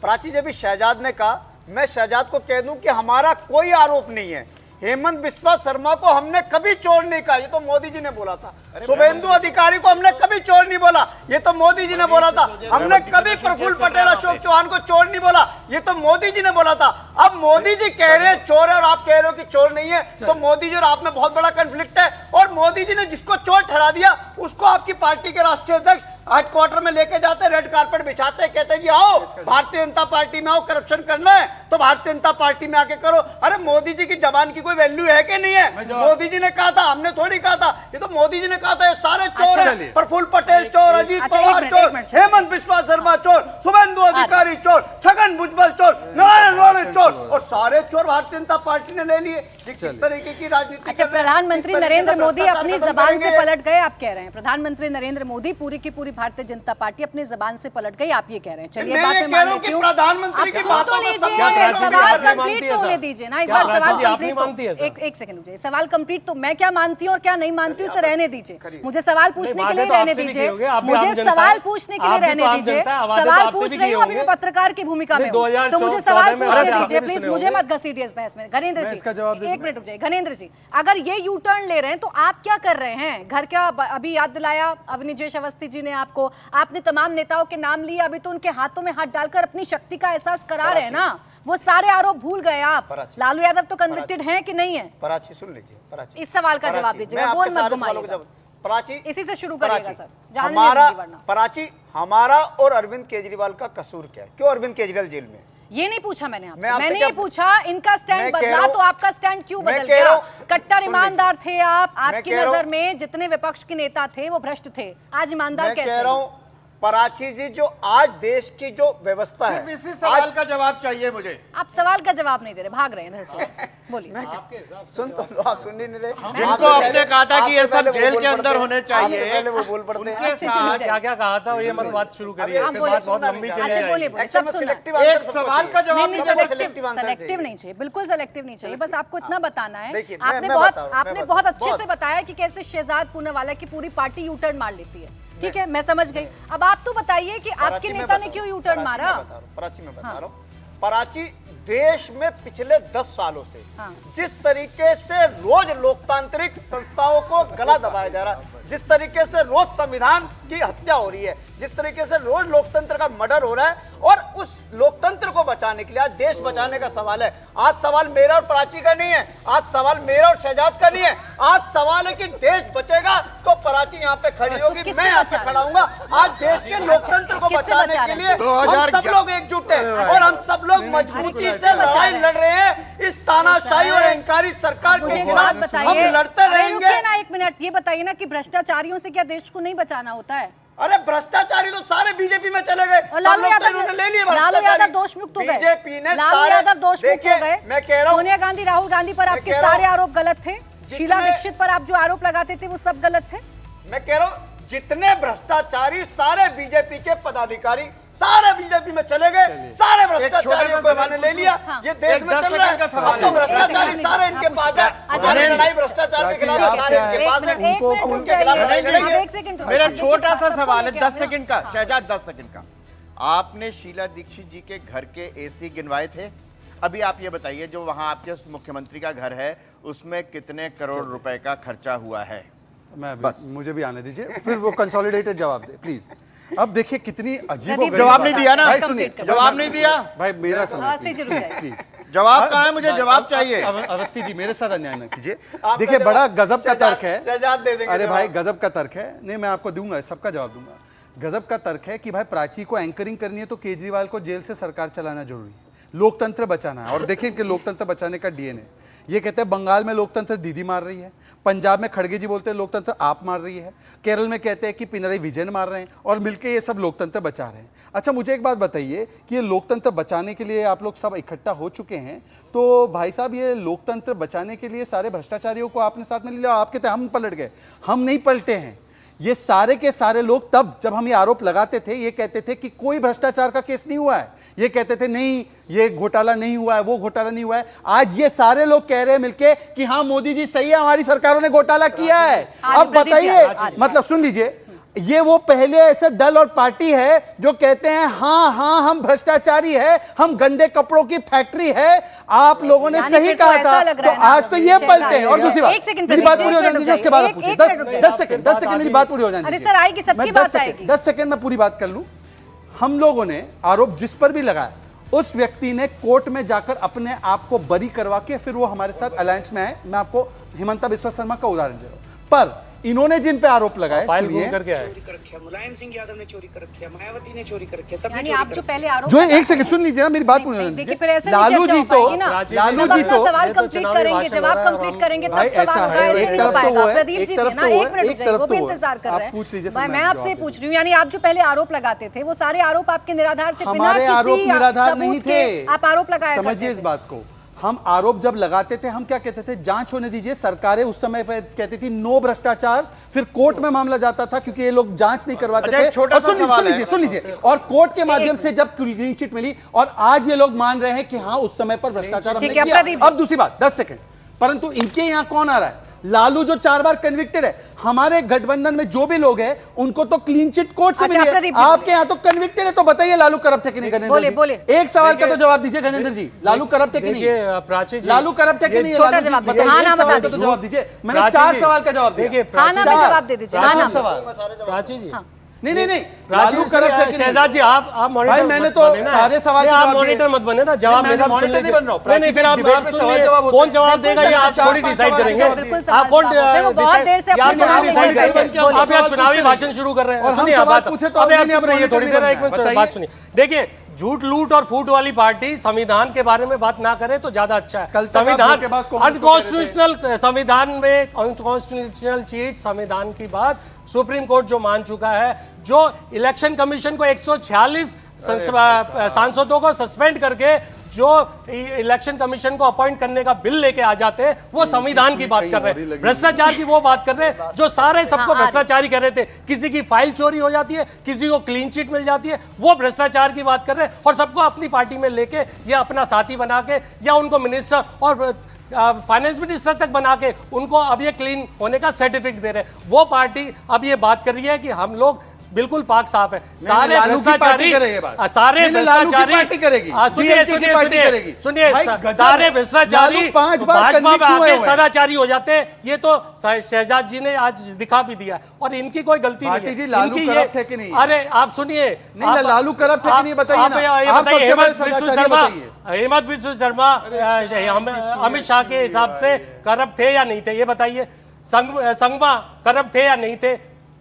प्राची, जब शहजाद ने कहा, मैं शहजाद को कह दूं कि हमारा कोई आरोप नहीं है, हेमंत बिस्वा शर्मा को हमने कभी चोर नहीं कहा, ये तो मोदी जी ने बोला था। शुभेंदु अधिकारी को हमने कभी चोर नहीं बोला, ये तो मोदी जी ने बोला था। हमने कभी प्रफुल्ल पटेल, अशोक चौहान को चोर नहीं बोला, ये तो मोदी जी ने बोला था। अब मोदी जी कह रहे हैं चोर है और आप कह रहे हो कि चोर नहीं है, तो मोदी जी और आप में बहुत बड़ा कॉन्फ्लिक्ट है। और मोदी जी ने जिसको चोर ठहरा दिया उसको आपकी पार्टी के राष्ट्रीय अध्यक्ष हेडक्वार्टर में लेके जाते, रेड कारपेट बिछाते, कहते जी आओ भारतीय जनता पार्टी में आओ, करप्शन करना है तो भारतीय जनता पार्टी में आके करो। अरे मोदी जी की जबान की कोई वैल्यू है कि नहीं है? मोदी जी ने कहा था, हमने थोड़ी कहा था, ये तो मोदी जी ने कहा था। ये सारे चोर हैं, प्रफुल्ल पटेल चोर, अजीत पवार चोर, हेमंत बिस्वा शर्मा चोर, शुभेंदु अधिकारी चोर, छगन भुजबल चोर, नारायण राणे चोर, और सारे चोर भारतीय जनता पार्टी ने ले लिए। किस तरीके की राजनीति? अच्छा, प्रधानमंत्री नरेंद्र मोदी अपनी जबान से पलट गए, आप कह रहे हैं। प्रधानमंत्री नरेंद्र मोदी पूरी की पूरी भारतीय जनता पार्टी अपनी जबान से पलट गई, आप ये कह रहे हैं। चलिए बात में मान लेती हूं, प्रधानमंत्री की बात तो लीजिए, सवाल कंप्लीट तो होने दीजिए ना, एक बार सवाल कंप्लीट। एक सेकंड मुझे सवाल कंप्लीट, तो मैं क्या मानती हूँ और क्या नहीं मानती हूँ उसे रहने दीजिए, मुझे सवाल पूछने के लिए रहने दीजिए, मुझे सवाल पूछने के लिए रहने दीजिए। सवाल पूछ रही हूँ, अभी मैं पत्रकार की भूमिका में हूँ, तो मुझे सवाल पूछने दीजिए प्लीज, मुझे मत घसीटिए इस बहस में। घनेंद्र जी एक मिनट रुक जाइए। घनेंद्र जी, अगर ये यू टर्न ले रहे हैं तो आप क्या कर रहे हैं? घर क्या अभी याद दिलाया अवनीश अवस्थी जी ने आपको, आपने तमाम नेताओं के नाम लिए, अभी तो उनके हाथों में हाथ डालकर अपनी शक्ति का एहसास करा रहे हैं ना। वो सारे आरोप भूल गए आप। लालू यादव तो कन्विक्टेड हैं कि नहीं है? प्राची सुन लीजिए, प्राची इस सवाल का जवाब दीजिए, बोल मत घुमाइएगा। प्राची इसी से शुरू करिएगा सर। हमारा प्राची, हमारा और अरविंद केजरीवाल का कसूर क्या है? क्यों अरविंद केजरीवाल जेल में? ये नहीं पूछा मैंने आपसे, मैंने ये पूछा इनका स्टैंड बदला तो आपका स्टैंड क्यों बदल गया? कट्टर ईमानदार थे आप, आपकी नजर में जितने विपक्ष के नेता थे वो भ्रष्ट थे, आज ईमानदार कैसे? कह रहा हूं पराची जी, जो आज देश की जो व्यवस्था है, इसी सवाल का जवाब चाहिए मुझे। आप सवाल का जवाब नहीं दे रहे, भाग रहे हैं इधर से। बोलिए। सुन तो लो, आप सुन नहीं रहे। जिनको आपने कहा था कि ये सब जेल के अंदर होने चाहिए, पहले वो बोल पड़ते हैं। उनके साथ क्या क्या कहा था ये मत बात शुरू करिए, फिर बात बहुत लंबी चली जाएगी। एक सवाल का जवाब सेलेक्टिव नहीं चाहिए, बिल्कुल सेलेक्टिव नहीं चाहिए, बस आपको इतना बताना है। आपने बहुत अच्छे से बताया कि कैसे शहजाद पूनावाला की पूरी पार्टी यू टर्न मार लेती है, ठीक है, मैं समझ गई। अब आप तो बताइए कि आपके नेता ने क्यों यू टर्न मारा? प्राची में बता रहा हूँ, प्राची देश में पिछले 10 सालों से जिस तरीके से रोज लोकतांत्रिक संस्थाओं को गला दबाया जा रहा है, जिस तरीके से रोज संविधान की हत्या हो रही है, जिस तरीके से रोज लोकतंत्र का मर्डर हो रहा है, और उस लोकतंत्र को बचाने के लिए आज देश बचाने का सवाल है। आज सवाल मेरा और प्राची का नहीं है, आज सवाल मेरा और शहजाद का नहीं है, आज सवाल है कि देश बचेगा तो प्राची यहाँ पे खड़ी होगी, मैं यहाँ पे खड़ा हूंगा। आज देश के लोकतंत्र को बचाने के लिए हम सब लोग एकजुट हैं और हम सब लोग मजबूती से लड़ाई लड़ रहे हैं इस तानाशाही और अहंकारी सरकार के खिलाफ। हम लड़ते रहेंगे ना। एक मिनट, ये बताइए ना कि भ्रष्टाचारियों से क्या देश को नहीं बचाना होता है? अरे भ्रष्टाचारी तो सारे बीजेपी में चले गए, लालू यादव दोष मुक्त हो गए, बीजेपी ने लालू यादव दोष मुक्त हो गए। मैं कह रहा हूं, सोनिया गांधी, राहुल गांधी पर आपके सारे आरोप गलत थे, शीला दीक्षित पर आप जो आरोप लगाते थे वो सब गलत थे। मैं कह रहा हूं जितने भ्रष्टाचारी सारे बीजेपी के पदाधिकारी सारे बीजेपी में चले गए, सारे भ्रष्टाचारियों को इन्होंने ले लिया। ये देश में चल रहा है, अब तो भ्रष्टाचारी सारे इनके पास है, लड़ाई भ्रष्टाचार के खिलाफ सारे इनके पास है, उनके खिलाफ लड़ाई लड़ेंगे। मेरा छोटा सा सवाल है, 10 सेकंड का, शहजाद 10 सेकंड का। आपने शीला दीक्षित जी के घर के एसी गिनवाए थे? अभी आप ये बताइए, जो वहां आपके मुख्यमंत्री का घर है उसमें कितने करोड़ रुपए का खर्चा हुआ है? मैं बस मुझे भी आने दीजिए, फिर वो कंसोलिडेटेड जवाब दे प्लीज। अब देखिए कितनी अजीब जवाब नहीं दिया ना भाई, सुनिए जवाब नहीं दिया भाई, मेरा समय प्लीज। जवाब कहाँ है? मुझे जवाब चाहिए। अवस्थी जी मेरे साथ अन्याय न कीजिए। देखिए बड़ा गजब का तर्क है, अरे भाई गजब का तर्क है, नहीं मैं आपको दूंगा, सबका जवाब दूंगा। गजब का तर्क है कि भाई प्राची को एंकरिंग करनी है तो केजरीवाल को जेल से सरकार चलाना जरूरी है, लोकतंत्र बचाना है। और देखिए कि लोकतंत्र बचाने का डीएनए, ये कहते हैं बंगाल में लोकतंत्र दीदी मार रही है, पंजाब में खड़गे जी बोलते हैं लोकतंत्र आप मार रही है, केरल में कहते हैं कि पिनराई विजयन मार रहे हैं, और मिलके ये सब लोकतंत्र बचा रहे हैं। अच्छा मुझे एक बात बताइए कि ये लोकतंत्र बचाने के लिए आप लोग सब इकट्ठा हो चुके हैं, तो भाई साहब ये लोकतंत्र बचाने के लिए सारे भ्रष्टाचारियों को आपने साथ में ले लिया, आप कहते हैं हम पलट गए। हम नहीं पलटे हैं, ये सारे के सारे लोग तब जब हम ये आरोप लगाते थे ये कहते थे कि कोई भ्रष्टाचार का केस नहीं हुआ है, ये कहते थे नहीं ये घोटाला नहीं हुआ है, वो घोटाला नहीं हुआ है। आज ये सारे लोग कह रहे हैं मिलके कि हाँ मोदी जी सही है, हमारी सरकारों ने घोटाला किया है। अब बताइए, मतलब सुन लीजिए, ये वो पहले ऐसे दल और पार्टी है जो कहते हैं हाँ हम भ्रष्टाचारी है, हम गंदे कपड़ों की फैक्ट्री है। आप लोगों ने सही कहा था, तो आज तो ये पलटे हैं। और दूसरी बात, मेरी बात पूरी हो जाने दीजिए, उसके बाद आप पूछिए। 10 सेकंड मेरी बात पूरी हो जाने दीजिए। सर आएगी, सबकी बात आएगी। 10 सेकंड में पूरी बात कर लूं। हम लोगों ने आरोप जिस पर भी लगाया, उस व्यक्ति ने कोर्ट में जाकर अपने आप को बरी करवा के फिर वो हमारे साथ अलायंस में आए। मैं आपको हिमंता बिस्वा शर्मा का उदाहरण दे रहा हूं। पर इन्होंने जिन पे आरोप लगाए, चोरी करके आए, चोरी कर रखी है, मुलायम सिंह यादव ने चोरी कर रखी है, मायावती ने चोरी कर रखी है, सबने यानी चोरी आप कर जो रखी है। पहले आरोप जो एक सेकंड सुन लीजिए ना, मेरी बात पूरी होने देखिए, दीजिए। फिर ऐसे नहीं लालू चर्चा जी हो तो पाएगी ना। लालू जब जी अपना तो सवाल कंप्लीट करेंगे, जवाब कंप्लीट करेंगे, भाई तब सवाल ऐसा होगा। है, ऐसे एक नहीं हो तरफ तो पाएगा। वो है, प्रदीप एक जी तरफ ना, तो वो एक है, मिनट एक रुक तरफ वो भी तो वो है। इंतजार कर आप रहे हैं। पूछ लीजिए, फिर मैं मैं आपसे जवाब पूछ रही हूँ, यानी आप जो पहले आरोप लगाते थे वो सारे आरोप आपके निराधार थे, बिना हमारे किसी आरोप निराधार सबूत नहीं के थे। आप आरोप लगाया करते समझिए इस थे। बात को। हम आरोप जब लगाते थे, हम क्या कहते थे, जांच होने दीजिए। सरकारें उस समय पे कहती थी नो भ्रष्टाचार, फिर कोर्ट में मामला जाता था क्योंकि ये लोग जांच नहीं करवाते अच्छा, थे। एक छोटा और सा सुन सवाल है। लीजिए, और कोर्ट के माध्यम से जब क्लीन चिट मिली, और आज ये लोग मान रहे हैं कि हाँ उस समय पर भ्रष्टाचार हमने ठीक है, किया। प्रदीप। अब दूसरी बात, 10 सेकंड, परंतु इनके यहाँ कौन आ रहा है? लालू जो 4 बार कन्विक्टेड है। हमारे गठबंधन में जो भी लोग हैं उनको तो क्लीन चिट कोर्ट से अच्छा, मिली है। प्रदीप जी आपके यहाँ तो कन्विक्टेड है, तो बताइए लालू करप्ट है कि नहीं? गजेंद्र बोले। जी, एक सवाल का तो जवाब दीजिए गजेंद्र जी, लालू करप्ट है कि नहीं? देखिए प्राची जी, लालू करप्ट है कि नहीं? छोटा लालू जी, जवाब दीजिए। बताइए, हाँ, एक ना सवाल बता का तो जवाब दीजिए। मैंने प्राची 4 जी, सवाल का जवाब दिया। देखिए हाँ ना में चार। जवाब दे दीजिए। हाँ ना में। सवाल। प्राची जी, नहीं प्राची लालू जी, करप्ट है कि नहीं? शहजाद जी, आप मॉनिटर भाई, मैंने मत तो बने ना। सारे सवाल नहीं, के आप जवाब मॉनिटर दिए। मत बने ना, जवाब मैं मेरा मॉनिटर नहीं बन रहा हूं। नहीं, फिर आप डिबेट में सवाल जवाब होते कौन हैं। जवाब देगा ये आप चार थोड़ी पांच डिसाइड सवाल करेंगे। जवाब बिल्कुल आप कौन सवाल जवाब, वो बहुत देर से आप अपने थोड़ी सवाल डिसाइड लेकर करेंगे। बोलिए। आप यहाँ चुनावी भाषण शुरू कर रहे हैं। और हम सुनिए सवाल बात, पूछे तो अबे आप अभी चुप रहिए नहीं थोड़ी देर, एक मिनट बताइए। बात सुनिए। देखिए, झूठ लूट और फूट वाली पार्टी संविधान के बारे में बात ना करे तो ज्यादा अच्छा है। कल तक आप संविधान धोखेबाज कांग्रेस को अनकॉन्स्टिट्यूशनल, संविधान में अनकॉन्स्टिट्यूशनल चीज, संविधान की बात सुप्रीम कोर्ट जो मान चुका है, जो इलेक्शन कमीशन को 146 सांसदों को सस्पेंड करके जो इलेक्शन कमीशन को अपॉइंट करने का बिल लेके आ जाते हैं, वो संविधान की बात कर रहे हैं। भ्रष्टाचार की वो बात कर रहे हैं जो सारे सबको भ्रष्टाचारी कह रहे थे। किसी की फाइल चोरी हो जाती है, किसी को क्लीन चिट मिल जाती है, वो भ्रष्टाचार की बात कर रहे हैं। और सबको अपनी पार्टी में लेके या अपना साथी बना के या उनको मिनिस्टर और फाइनेंस मिनिस्टर तक बना के उनको अब ये क्लीन होने का सर्टिफिकेट दे रहे हैं। वो पार्टी अब ये बात कर रही है कि हम लोग बिल्कुल पाक साफ है। सारे भ्रष्टाचारी, सारे भ्रष्टाचारी, सुनिए, सारे भ्रष्टाचारी भाजपा में आके सदाचारी हो जाते हैं। ये तो शहजाद जी ने आज दिखा भी दिया और इनकी कोई गलती नहीं है। लालू करप्ट है कि नहीं? अरे आप सुनिए, लालू करप्ट है कि नहीं बताइए ना। आप सबसे बड़े सदाचारी बताइए। हेमंत बिस्वा शर्मा अमित शाह के हिसाब से करप्ट थे या नहीं थे, ये बताइए। संगमा करप्ट थे या नहीं थे,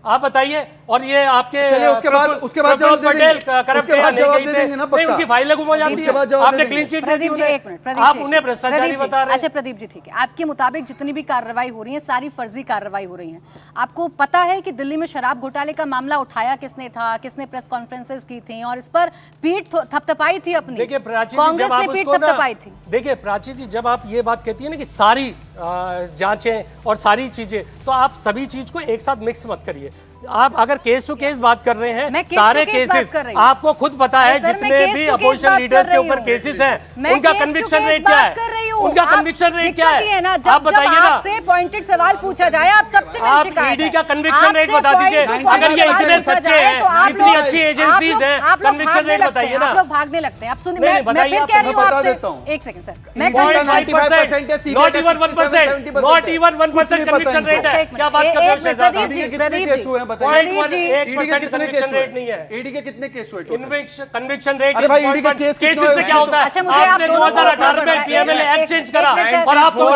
आप बताइए। और ये आपके चलिए उसके बाद जवाब दे देंगे। करप्ट है नहीं देंगे ना, नहीं उनकी फाइलें गुम हो जाती है, आपने क्लीन चिट दे दी उन्हें, आप उन्हें भ्रष्टाचारी बता रहे हैं। अच्छा प्रदीप जी, ठीक है, आपके मुताबिक जितनी भी कार्रवाई हो रही है सारी फर्जी कार्रवाई हो रही है। आपको पता है कि दिल्ली में शराब घोटाले का मामला उठाया किसने था, किसने प्रेस कॉन्फ्रेंसेस की थी और इस पर पीठ थपथपाई थी अपनी? देखिए प्राची जी, कांग्रेस जब आप ने पीठ उसको ना, थपथपाई थी। देखिए प्राची जी, जब आप ये बात कहती है ना कि सारी जांचें और सारी चीजें, तो आप सभी चीज को एक साथ मिक्स मत करिए। आप अगर केस टू केस बात कर रहे हैं, सारे केसेस आपको खुद पता है, जितने भी अपोजिशन लीडर्स के ऊपर केसेस हैं, उनका कन्विक्शन रेट क्या है, उनका कन्विक्शन रेट क्या है, आप बताइए ना। आपसे पॉइंटेड सवाल पूछा जाए, आप सबसे आप ईडी का कन्विक्शन रेट बता दीजिए। अगर ये इतने सच्चे हैं, इतनी अच्छी एजेंसीज हैं, कन्विक्शन रेट बताइए ना। आप लोग भागने लगते हैं। आप सुनिए, मैं फिर कह रही हूँ आपसे, एक सेकंड सर, मैं 0.5%, not even 1%, not even 1% conviction rate है। क्या बात कर रहे हो शहजाद? ईडी के कितने केस हुए? कन्विक्शन रेट, अरे भाई, ईडी के केस कितने हुए? से क्या होता है? अच्छा, मुझे आप आपने 2018 में पीएमएलए एक्ट चेंज करा और आप लॉ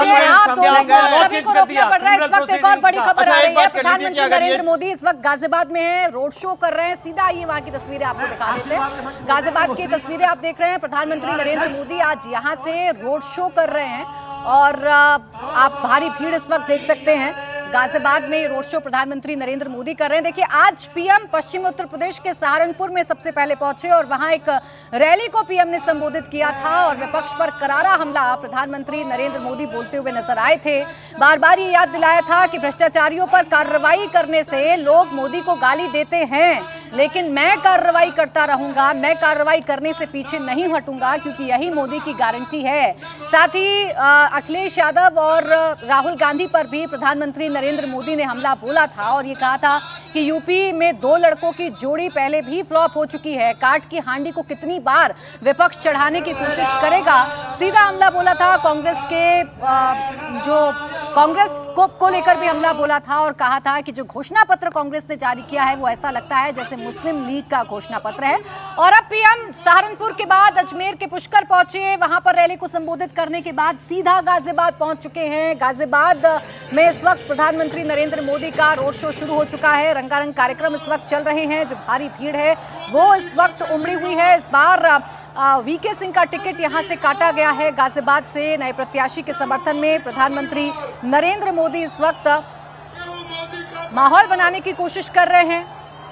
चेंज कर दिया। इस वक्त एक और बड़ी खबर आ रही है, प्रधानमंत्री नरेंद्र मोदी इस वक्त गाजियाबाद में हैं, रोड शो कर रहे हैं। सीधा आइए वहां की तस्वीरें आपको दिखा देते हैं। गाजियाबाद की तस्वीरें आप देख रहे हैं। प्रधानमंत्री नरेंद्र मोदी आज यहां से रोड शो कर रहे हैं और आप भारी भीड़ इस वक्त देख सकते हैं। गाजियाबाद में रोड शो प्रधानमंत्री नरेंद्र मोदी कर रहे हैं। देखिए, आज पीएम पश्चिमी उत्तर प्रदेश के सहारनपुर में सबसे पहले पहुंचे और वहां एक रैली को पीएम ने संबोधित किया था और विपक्ष पर करारा हमला प्रधानमंत्री नरेंद्र मोदी बोलते हुए नजर आए थे। बार बार ये याद दिलाया था कि भ्रष्टाचारियों पर कार्रवाई करने से लोग मोदी को गाली देते हैं, लेकिन मैं कार्रवाई करता रहूंगा, मैं कार्रवाई करने से पीछे नहीं हटूंगा, क्योंकि यही मोदी की गारंटी है। साथ ही अखिलेश यादव और राहुल गांधी पर भी प्रधानमंत्री नरेंद्र मोदी ने हमला बोला था और ये कहा था कि यूपी में 2 लड़कों की जोड़ी पहले भी फ्लॉप हो चुकी है, काट की हांडी को कितनी बार विपक्ष चढ़ाने की कोशिश करेगा, सीधा हमला बोला था। कांग्रेस के जो कांग्रेस को लेकर भी हमला बोला था और कहा था कि जो घोषणा पत्र कांग्रेस ने जारी किया है वो ऐसा लगता है जैसे मुस्लिम लीग का घोषणा पत्र है। और अब पीएम सहारनपुर के बाद अजमेर के पुष्कर पहुंचे, वहां पर रैली को संबोधित करने के बाद सीधा गाजियाबाद पहुंच चुके हैं। गाजियाबाद में इस वक्त प्रधानमंत्री नरेंद्र मोदी का रोड शो शुरू हो चुका है, रंगारंग कार्यक्रम इस वक्त चल रहे हैं। जो भारी भीड़ है वो इस वक्त उमड़ी हुई है। इस बार वीके सिंह का टिकट यहां से काटा गया है गाजियाबाद से। नए प्रत्याशी के समर्थन में प्रधानमंत्री नरेंद्र मोदी इस वक्त माहौल बनाने की कोशिश कर रहे हैं।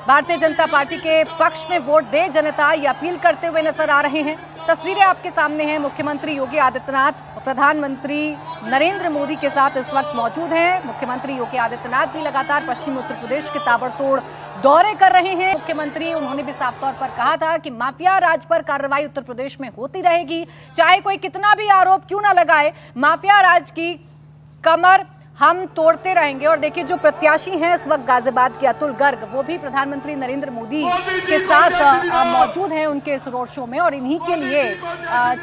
भारतीय जनता पार्टी के पक्ष में वोट दे जनता, ये अपील करते हुए नजर आ रहे हैं। तस्वीरें आपके सामने हैं। मुख्यमंत्री योगी आदित्यनाथ प्रधानमंत्री नरेंद्र मोदी के साथ इस वक्त मौजूद हैं। मुख्यमंत्री योगी आदित्यनाथ भी लगातार पश्चिमी उत्तर प्रदेश के ताबड़तोड़ दौरे कर रहे हैं। मुख्यमंत्री उन्होंने भी साफ तौर पर कहा था कि माफिया राज पर कार्रवाई उत्तर प्रदेश में होती रहेगी, चाहे कोई कितना भी आरोप क्यों ना लगाए, माफिया राज की कमर हम तोड़ते रहेंगे। और देखिए जो प्रत्याशी हैं इस वक्त गाजियाबाद के अतुल गर्ग, वो भी प्रधानमंत्री नरेंद्र मोदी के साथ मौजूद हैं उनके इस रोड शो में। और इन्हीं के लिए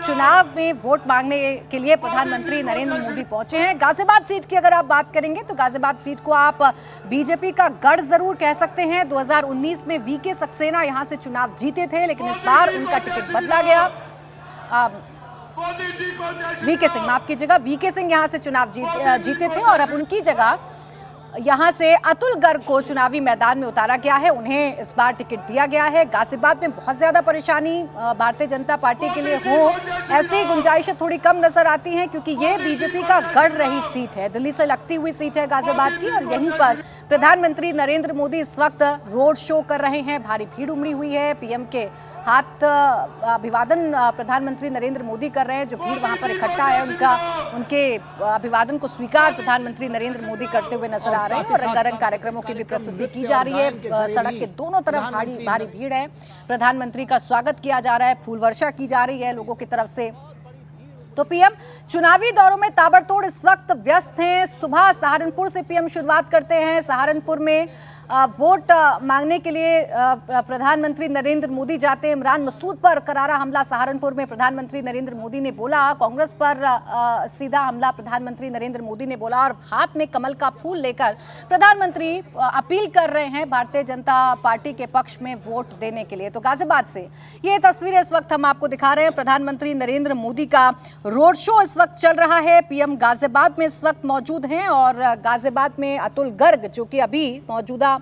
चुनाव में वोट मांगने के लिए प्रधानमंत्री नरेंद्र मोदी पहुंचे हैं। गाजियाबाद सीट की अगर आप बात करेंगे तो गाजियाबाद सीट को आप बीजेपी का गढ़ जरूर कह सकते हैं। 2019 में वीके सक्सेना यहां से चुनाव जीते थे, लेकिन इस बार उनका टिकट बदला गया। वीके सिंह, माफ कीजिएगा, वीके सिंह यहां से चुनाव जीते थे और अब उनकी जगह यहां से अतुल गर्ग को चुनावी मैदान में उतारा गया है। उन्हें इस बार टिकट दिया गया है। गाजियाबाद में बहुत ज्यादा परेशानी भारतीय जनता पार्टी के लिए हो, ऐसी गुंजाइशें थोड़ी कम नजर आती हैं, क्योंकि ये बीजेपी का गढ़ रही सीट है, दिल्ली से लगती हुई सीट है गाजियाबाद की। और यहीं पर प्रधानमंत्री नरेंद्र मोदी इस वक्त रोड शो कर रहे हैं। भारी भीड़ उमड़ी हुई है। पीएम के हाथ अभिवादन प्रधानमंत्री नरेंद्र मोदी कर रहे हैं। जो भीड़ वहां पर इकट्ठा है उनके अभिवादन को स्वीकार प्रधानमंत्री नरेंद्र मोदी करते हुए नजर आ रहे हैं। और रंगारंग कार्यक्रमों की भी प्रस्तुति की जा रही है। सड़क के दोनों तरफ भारी भीड़ है। प्रधानमंत्री का स्वागत किया जा रहा है, फूल वर्षा की जा रही है लोगों की तरफ से। तो पीएम चुनावी दौरों में ताबड़तोड़ इस वक्त व्यस्त हैं। सुबह सहारनपुर से पीएम शुरुआत करते हैं। सहारनपुर में वोट मांगने के लिए प्रधानमंत्री नरेंद्र मोदी जाते हैं। इमरान मसूद पर करारा हमला सहारनपुर में प्रधानमंत्री नरेंद्र मोदी ने बोला। कांग्रेस पर सीधा हमला प्रधानमंत्री नरेंद्र मोदी ने बोला। और हाथ में कमल का फूल लेकर प्रधानमंत्री अपील कर रहे हैं भारतीय जनता पार्टी के पक्ष में वोट देने के लिए। तो गाजियाबाद से ये तस्वीरें इस वक्त हम आपको दिखा रहे हैं। प्रधानमंत्री नरेंद्र मोदी का रोड शो इस वक्त चल रहा है। पीएम गाजियाबाद में इस वक्त मौजूद हैं और गाजियाबाद में अतुल गर्ग, जो कि अभी मौजूदा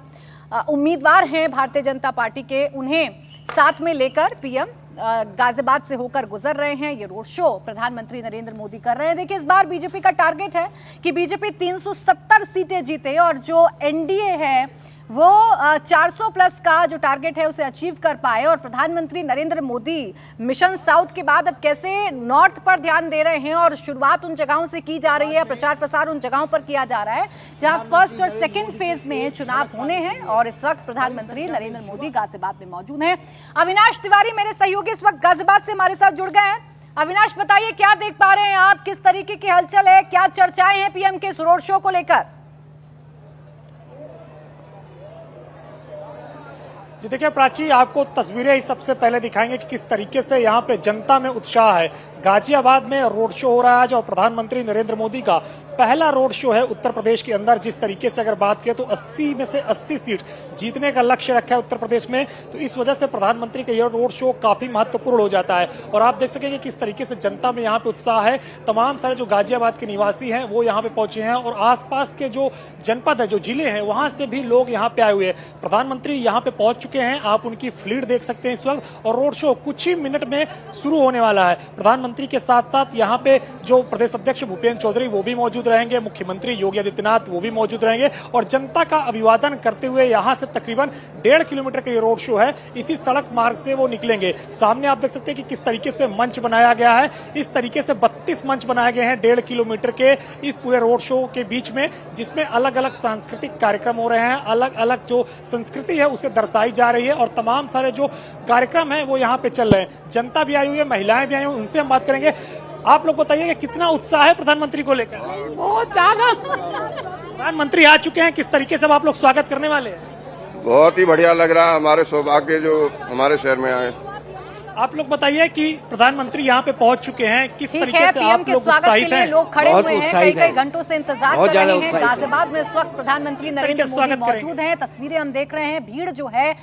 उम्मीदवार हैं भारतीय जनता पार्टी के, उन्हें साथ में लेकर पीएम गाजियाबाद से होकर गुजर रहे हैं। ये रोड शो प्रधानमंत्री नरेंद्र मोदी कर रहे हैं। देखिए इस बार बीजेपी का टारगेट है कि बीजेपी 370 सीटें जीते और जो एनडीए है वो 400 प्लस का जो टारगेट है उसे अचीव कर पाए। और प्रधानमंत्री नरेंद्र मोदी मिशन साउथ के बाद अब कैसे नॉर्थ पर ध्यान दे रहे हैं और शुरुआत उन जगहों से की जा रही है, प्रचार प्रसार उन जगहों पर किया जा रहा है जहां फर्स्ट और सेकंड फेज में चुनाव होने हैं। और इस वक्त प्रधानमंत्री नरेंद्र मोदी गाजियाबाद में मौजूद हैं। अविनाश तिवारी मेरे सहयोगी इस वक्त गाजियाबाद से हमारे साथ जुड़ गए हैं। अविनाश बताइए, क्या देख पा रहे हैं आप, किस तरीके की हलचल है, क्या चर्चाएं हैं पीएम के इस रोड शो को लेकर? जी देखिए प्राची, आपको तस्वीरें ही सबसे पहले दिखाएंगे कि किस तरीके से यहाँ पे जनता में उत्साह है। गाजियाबाद में रोड शो हो रहा है आज और प्रधानमंत्री नरेंद्र मोदी का पहला रोड शो है उत्तर प्रदेश के अंदर। जिस तरीके से अगर बात करें तो 80 में से 80 सीट जीतने का लक्ष्य रखा है उत्तर प्रदेश में, तो इस वजह से प्रधानमंत्री का यह रोड शो काफी महत्वपूर्ण हो जाता है। और आप देख सकेंगे किस तरीके से जनता में यहाँ पे उत्साह है। तमाम सारे जो गाजियाबाद के निवासी हैं वो यहाँ पे पहुंचे हैं और आसपास के जो जनपद है, जो जिले हैं, वहां से भी लोग यहाँ पे आए हुए हैं। प्रधानमंत्री यहाँ पे पहुंच चुके हैं, आप उनकी फ्लीट देख सकते हैं इस वक्त। और रोड शो कुछ ही मिनट में शुरू होने वाला है। प्रधानमंत्री के साथ साथ यहाँ पे जो प्रदेश अध्यक्ष भूपेंद्र चौधरी वो भी मौजूद रहेंगे, मुख्यमंत्री योगी आदित्यनाथ वो भी मौजूद रहेंगे। और जनता का अभिवादन करते हुए यहाँ से तकरीबन 1.5 किलोमीटर का ये रोड शो है, इसी सड़क मार्ग से वो निकलेंगे। सामने आप देख सकते हैं कि किस तरीके से मंच बनाया गया है। इस तरीके से 32 मंच बनाए गए हैं 1.5 किलोमीटर के इस पूरे रोड शो के बीच में, जिसमें अलग अलग सांस्कृतिक कार्यक्रम हो रहे हैं। अलग अलग जो संस्कृति है उसे दर्शाई जा रही है और तमाम सारे जो कार्यक्रम हैं वो यहाँ पे चल रहे हैं। जनता भी आई हुई है, महिलाएं भी आई हुई, उनसे हम बात करेंगे। आप लोग बताइए कि कितना उत्साह है प्रधानमंत्री को लेकर? बहुत ज्यादा। प्रधानमंत्री आ चुके हैं, किस तरीके से अब आप लोग स्वागत करने वाले हैं? बहुत ही बढ़िया लग रहा है, हमारे सौभाग्य जो हमारे शहर में आए। आप लोग बताइए कि प्रधानमंत्री यहाँ पे पहुंच चुके हैं, किस ठीक तरीके है, से पीएम आप के लोग स्वागत के उत्साहित लिए हैं? लोग खड़े बहुत हुए हैं, उत्साहित कई हैं। घंटों से इंतजार बहुत कर ज्यादा रहे हैं। उत्साहित हैं। गाजियाबाद में इस वक्त प्रधानमंत्री किस नरेंद्र तरीके से मोदी स्वागत करेंगे? मौजूद हैं, तस्वीरें हम देख रहे हैं। भीड़ जो है